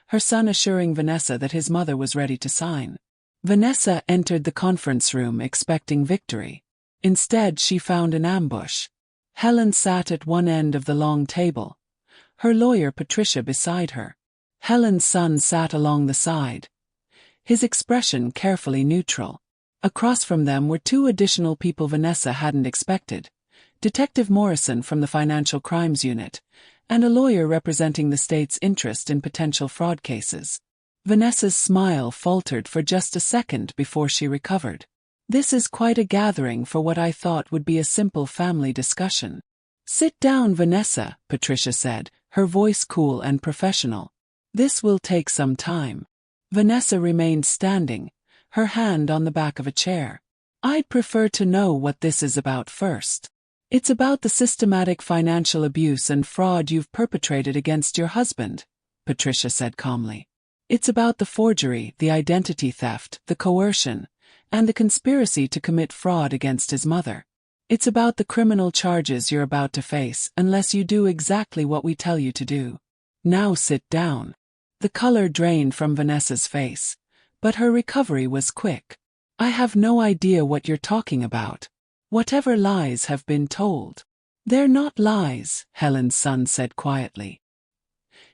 Her son assuring Vanessa that his mother was ready to sign. Vanessa entered the conference room expecting victory. Instead, she found an ambush. Helen sat at one end of the long table, her lawyer Patricia beside her. Helen's son sat along the side, his expression carefully neutral. Across from them were 2 additional people Vanessa hadn't expected. Detective Morrison from the Financial Crimes Unit, and a lawyer representing the state's interest in potential fraud cases. Vanessa's smile faltered for just a second before she recovered. This is quite a gathering for what I thought would be a simple family discussion. Sit down, Vanessa, Patricia said, her voice cool and professional. This will take some time. Vanessa remained standing, her hand on the back of a chair. I'd prefer to know what this is about first. It's about the systematic financial abuse and fraud you've perpetrated against your husband, Patricia said calmly. It's about the forgery, the identity theft, the coercion, and the conspiracy to commit fraud against his mother. It's about the criminal charges you're about to face unless you do exactly what we tell you to do. Now sit down. The color drained from Vanessa's face, but her recovery was quick. I have no idea what you're talking about. Whatever lies have been told. They're not lies, Helen's son said quietly.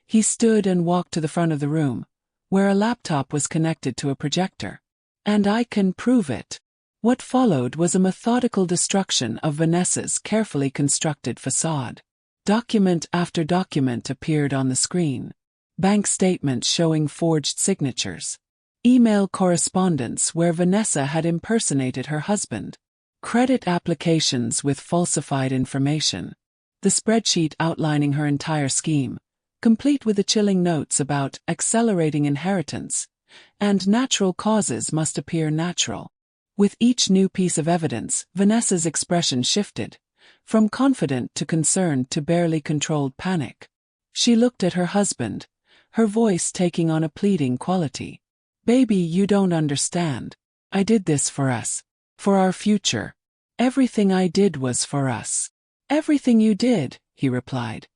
He stood and walked to the front of the room, where a laptop was connected to a projector. And I can prove it. What followed was a methodical destruction of Vanessa's carefully constructed facade. Document after document appeared on the screen. Bank statements showing forged signatures. Email correspondence where Vanessa had impersonated her husband. Credit applications with falsified information. The spreadsheet outlining her entire scheme, complete with the chilling notes about accelerating inheritance, and natural causes must appear natural. With each new piece of evidence, Vanessa's expression shifted, from confident to concerned to barely controlled panic. She looked at her husband, her voice taking on a pleading quality. "Baby, you don't understand. I did this for us. For our future. Everything I did was for us." "Everything you did," he replied.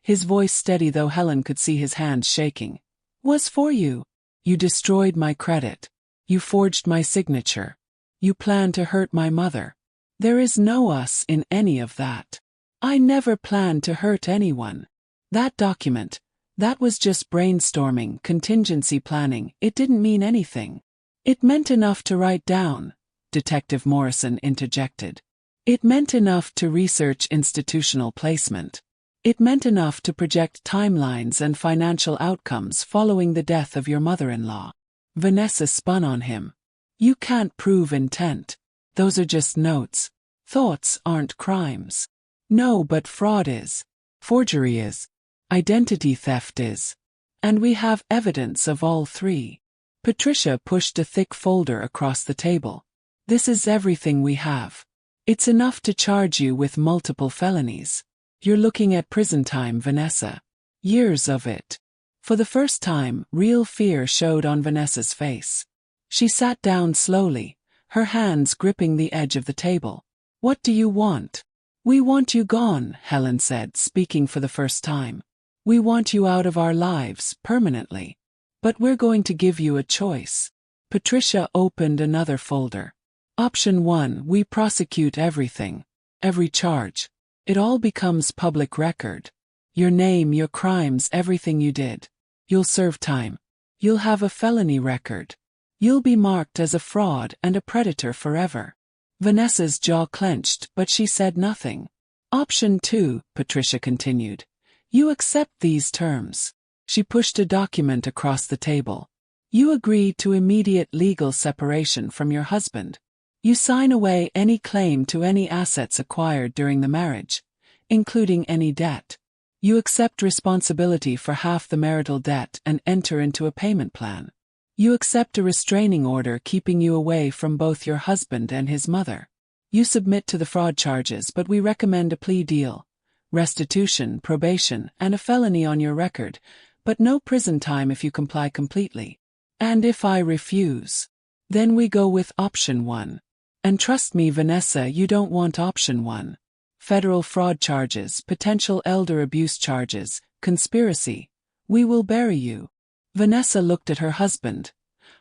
His voice steady though Helen could see his hands shaking. "Was for you. You destroyed my credit. You forged my signature. You planned to hurt my mother. There is no us in any of that. I never planned to hurt anyone. That document, that was just brainstorming, contingency planning. It didn't mean anything." "It meant enough to write down," Detective Morrison interjected. "It meant enough to research institutional placement. It meant enough to project timelines and financial outcomes following the death of your mother-in-law." Vanessa spun on him. "You can't prove intent. Those are just notes. Thoughts aren't crimes." "No, but fraud is. Forgery is. Identity theft is. And we have evidence of all three." Patricia pushed a thick folder across the table. "This is everything we have. It's enough to charge you with multiple felonies. You're looking at prison time, Vanessa. Years of it." For the first time, real fear showed on Vanessa's face. She sat down slowly, her hands gripping the edge of the table. "What do you want?" "We want you gone," Helen said, speaking for the first time. "We want you out of our lives, permanently. But we're going to give you a choice." Patricia opened another folder. "Option 1, we prosecute everything. Every charge. It all becomes public record. Your name, your crimes, everything you did. You'll serve time. You'll have a felony record. You'll be marked as a fraud and a predator forever." Vanessa's jaw clenched, but she said nothing. "Option 2, Patricia continued. You accept these terms." She pushed a document across the table. "You agree to immediate legal separation from your husband. You sign away any claim to any assets acquired during the marriage, including any debt. You accept responsibility for half the marital debt and enter into a payment plan. You accept a restraining order keeping you away from both your husband and his mother. You submit to the fraud charges, but we recommend a plea deal, restitution, probation, and a felony on your record, but no prison time if you comply completely. And if I refuse, then we go with option 1. And trust me, Vanessa, you don't want option 1. Federal fraud charges, potential elder abuse charges, conspiracy. We will bury you." Vanessa looked at her husband,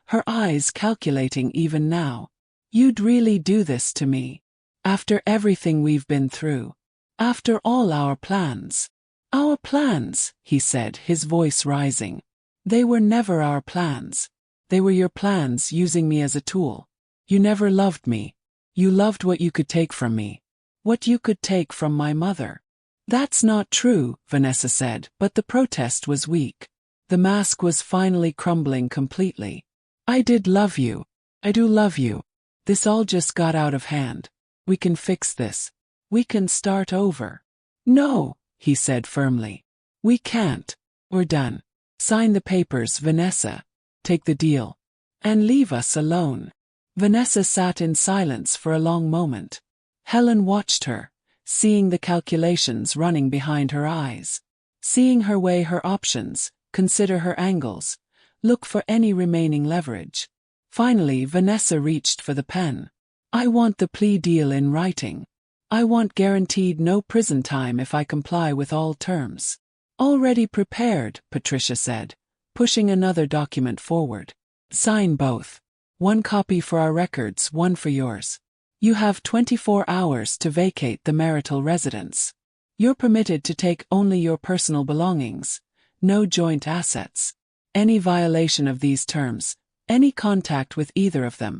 her eyes calculating even now. "You'd really do this to me? After everything we've been through? After all our plans?" "Our plans," he said, his voice rising. "They were never our plans. They were your plans, using me as a tool. You never loved me. You loved what you could take from me. What you could take from my mother." "That's not true," Vanessa said, but the protest was weak. The mask was finally crumbling completely. "I did love you. I do love you. This all just got out of hand. We can fix this. We can start over." "No," he said firmly. "We can't. We're done. Sign the papers, Vanessa. Take the deal. And leave us alone." Vanessa sat in silence for a long moment. Helen watched her, seeing the calculations running behind her eyes. Seeing her weigh her options, consider her angles, look for any remaining leverage. Finally, Vanessa reached for the pen. "I want the plea deal in writing. I want guaranteed no prison time if I comply with all terms." "Already prepared," Patricia said, pushing another document forward. "Sign both. One copy for our records, one for yours. You have 24 hours to vacate the marital residence. You're permitted to take only your personal belongings, no joint assets. Any violation of these terms, any contact with either of them,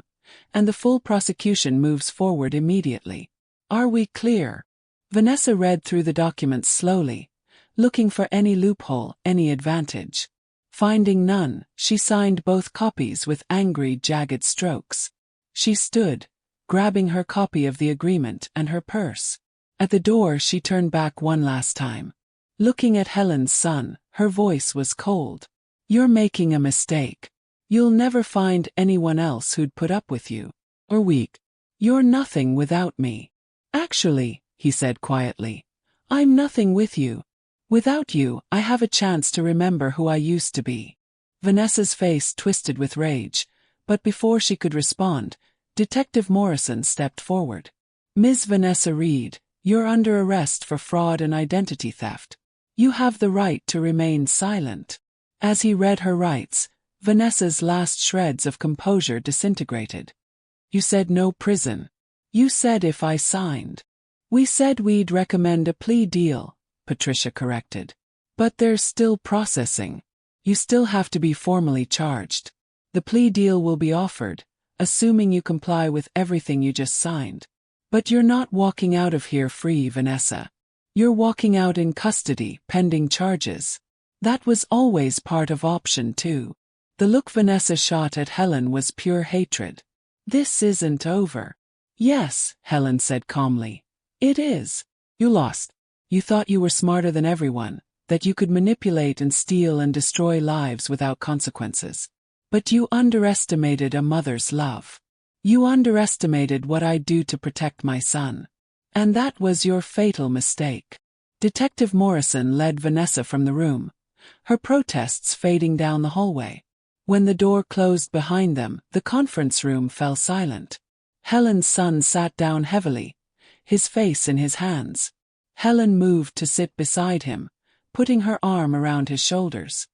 and the full prosecution moves forward immediately. Are we clear?" Vanessa read through the documents slowly, looking for any loophole, any advantage. Finding none, she signed both copies with angry, jagged strokes. She stood, grabbing her copy of the agreement and her purse. At the door she turned back one last time. Looking at Helen's son, her voice was cold. "You're making a mistake. You'll never find anyone else who'd put up with you. Or weak. You're nothing without me." "Actually," he said quietly, "I'm nothing with you. Without you, I have a chance to remember who I used to be." Vanessa's face twisted with rage, but before she could respond, Detective Morrison stepped forward. "Ms. Vanessa Reed, you're under arrest for fraud and identity theft. You have the right to remain silent." As he read her rights, Vanessa's last shreds of composure disintegrated. "You said no prison. You said if I signed." "We said we'd recommend a plea deal," Patricia corrected. "But there's still processing. You still have to be formally charged. The plea deal will be offered, assuming you comply with everything you just signed. But you're not walking out of here free, Vanessa. You're walking out in custody, pending charges. That was always part of option 2. The look Vanessa shot at Helen was pure hatred. "This isn't over." "Yes," Helen said calmly. "It is. You lost. You thought you were smarter than everyone, that you could manipulate and steal and destroy lives without consequences. But you underestimated a mother's love. You underestimated what I'd do to protect my son. And that was your fatal mistake." Detective Morrison led Vanessa from the room, her protests fading down the hallway. When the door closed behind them, the conference room fell silent. Helen's son sat down heavily, his face in his hands. Helen moved to sit beside him, putting her arm around his shoulders.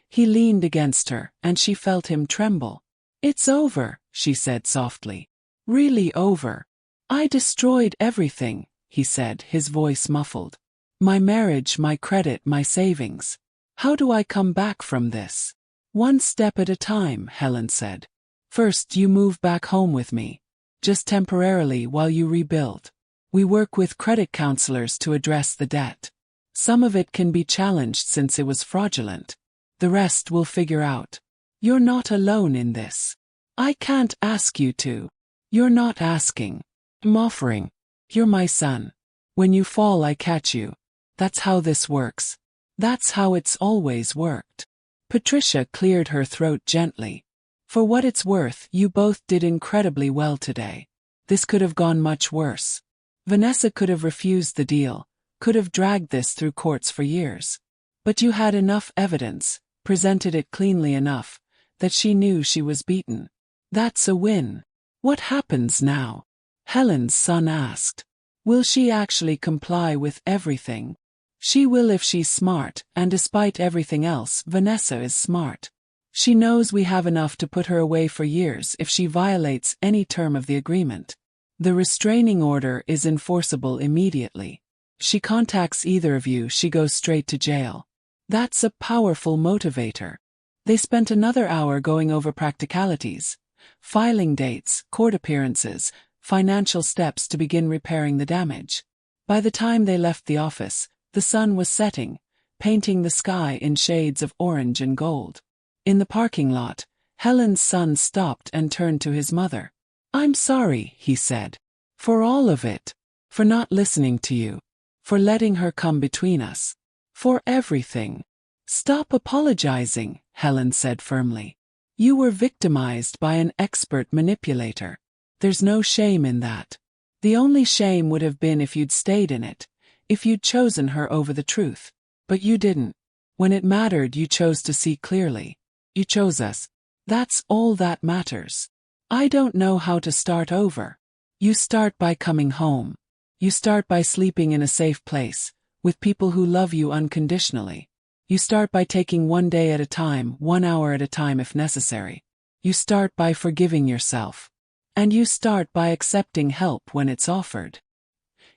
He leaned against her, and she felt him tremble. "It's over," she said softly. "Really over. I destroyed everything," he said, his voice muffled. "My marriage, my credit, my savings. How do I come back from this?" "One step at a time," Helen said. "First you move back home with me. Just temporarily while you rebuild. We work with credit counselors to address the debt. Some of it can be challenged since it was fraudulent. The rest we'll figure out. You're not alone in this. I can't ask you to. You're not asking. I'm offering. You're my son. When you fall, I catch you. That's how this works. That's how it's always worked." Patricia cleared her throat gently. "For what it's worth, you both did incredibly well today. This could have gone much worse. Vanessa could have refused the deal, could have dragged this through courts for years. But you had enough evidence, presented it cleanly enough, that she knew she was beaten. That's a win. What happens now?" Helen's son asked. "Will she actually comply with everything?" "She will if she's smart, and despite everything else, Vanessa is smart. She knows we have enough to put her away for years if she violates any term of the agreement. The restraining order is enforceable immediately. She contacts either of you, she goes straight to jail. That's a powerful motivator." They spent another hour going over practicalities, filing dates, court appearances, financial steps to begin repairing the damage. By the time they left the office, the sun was setting, painting the sky in shades of orange and gold. In the parking lot, Helen's son stopped and turned to his mother. "I'm sorry," he said. "For all of it. For not listening to you. For letting her come between us. For everything." "Stop apologizing," Helen said firmly. "You were victimized by an expert manipulator. There's no shame in that. The only shame would have been if you'd stayed in it, if you'd chosen her over the truth. But you didn't. When it mattered, you chose to see clearly. You chose us. That's all that matters. I don't know how to start over. You start by coming home. You start by sleeping in a safe place, with people who love you unconditionally. You start by taking one day at a time, 1 hour at a time if necessary. You start by forgiving yourself. And you start by accepting help when it's offered."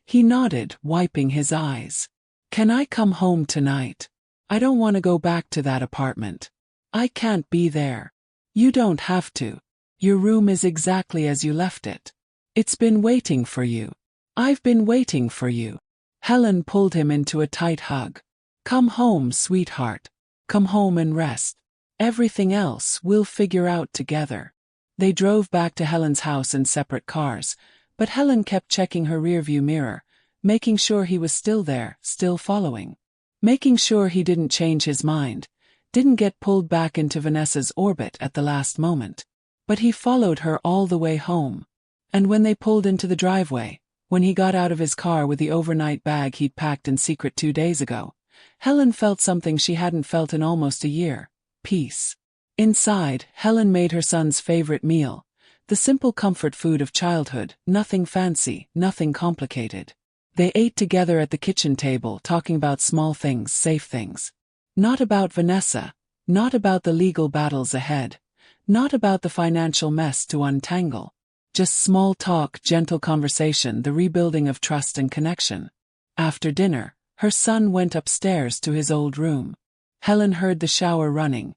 He nodded, wiping his eyes. "Can I come home tonight? I don't want to go back to that apartment. I can't be there." "You don't have to. Your room is exactly as you left it. It's been waiting for you. I've been waiting for you. Helen pulled him into a tight hug. Come home, sweetheart. Come home and rest. Everything else we'll figure out together. They drove back to Helen's house in separate cars, but Helen kept checking her rearview mirror, making sure he was still there, still following. Making sure he didn't change his mind, didn't get pulled back into Vanessa's orbit at the last moment. But he followed her all the way home. And when they pulled into the driveway, when he got out of his car with the overnight bag he'd packed in secret 2 days ago, Helen felt something she hadn't felt in almost a year: peace. Inside, Helen made her son's favorite meal, the simple comfort food of childhood, nothing fancy, nothing complicated. They ate together at the kitchen table, talking about small things, safe things. Not about Vanessa, not about the legal battles ahead, not about the financial mess to untangle. Just small talk, gentle conversation, the rebuilding of trust and connection. After dinner, her son went upstairs to his old room. Helen heard the shower running,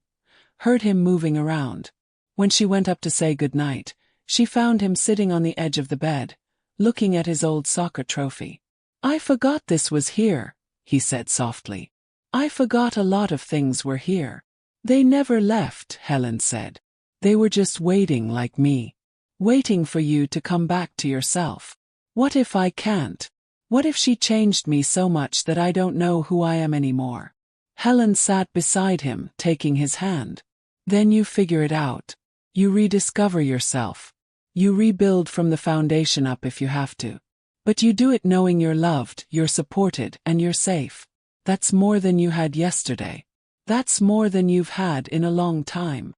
heard him moving around. When she went up to say goodnight, she found him sitting on the edge of the bed, looking at his old soccer trophy. I forgot this was here, he said softly. I forgot a lot of things were here. They never left, Helen said. They were just waiting like me. Waiting for you to come back to yourself. What if I can't? What if she changed me so much that I don't know who I am anymore? Helen sat beside him, taking his hand. Then you figure it out. You rediscover yourself. You rebuild from the foundation up if you have to. But you do it knowing you're loved, you're supported, and you're safe. That's more than you had yesterday. That's more than you've had in a long time.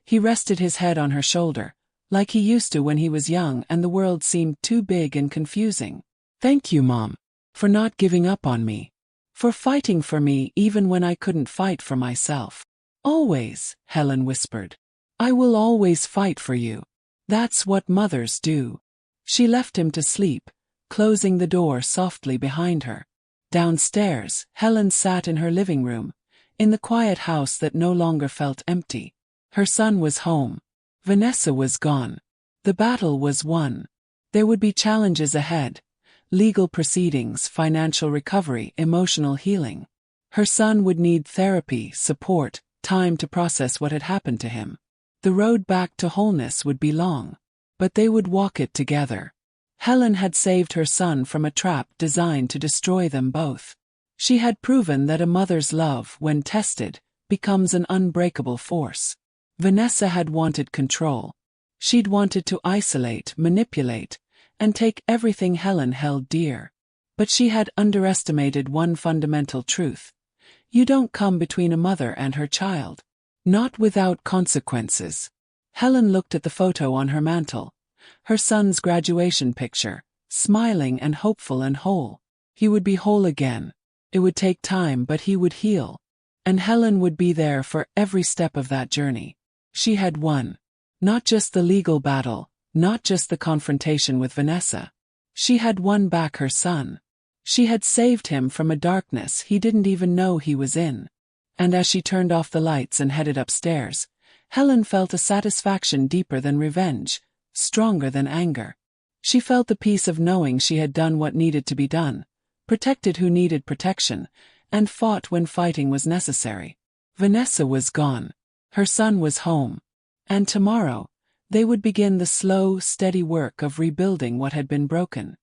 He rested his head on her shoulder, like he used to when he was young and the world seemed too big and confusing. Thank you, Mom, for not giving up on me. For fighting for me even when I couldn't fight for myself. Always, Helen whispered. I will always fight for you. That's what mothers do. She left him to sleep, closing the door softly behind her. Downstairs, Helen sat in her living room, in the quiet house that no longer felt empty. Her son was home. Vanessa was gone. The battle was won. There would be challenges ahead: legal proceedings, financial recovery, emotional healing. Her son would need therapy, support, time to process what had happened to him. The road back to wholeness would be long, but they would walk it together. Helen had saved her son from a trap designed to destroy them both. She had proven that a mother's love, when tested, becomes an unbreakable force. Vanessa had wanted control. She'd wanted to isolate, manipulate, and take everything Helen held dear. But she had underestimated one fundamental truth. You don't come between a mother and her child. Not without consequences. Helen looked at the photo on her mantel, her son's graduation picture, smiling and hopeful and whole. He would be whole again. It would take time, but he would heal. And Helen would be there for every step of that journey. She had won. Not just the legal battle, not just the confrontation with Vanessa. She had won back her son. She had saved him from a darkness he didn't even know he was in. And as she turned off the lights and headed upstairs, Helen felt a satisfaction deeper than revenge, stronger than anger. She felt the peace of knowing she had done what needed to be done, protected who needed protection, and fought when fighting was necessary. Vanessa was gone. Her son was home. And tomorrow, they would begin the slow, steady work of rebuilding what had been broken.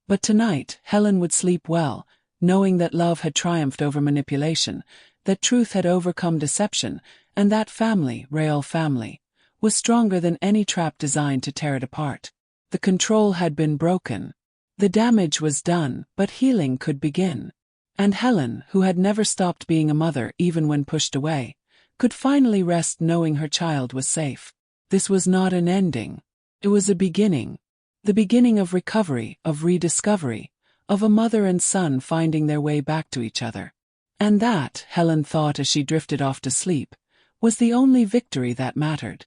But tonight, Helen would sleep well, knowing that love had triumphed over manipulation, that truth had overcome deception, and that family, real family, was stronger than any trap designed to tear it apart. The control had been broken. The damage was done, but healing could begin. And Helen, who had never stopped being a mother even when pushed away, could finally rest knowing her child was safe. This was not an ending. It was a beginning. The beginning of recovery, of rediscovery, of a mother and son finding their way back to each other. And that, Helen thought as she drifted off to sleep, was the only victory that mattered.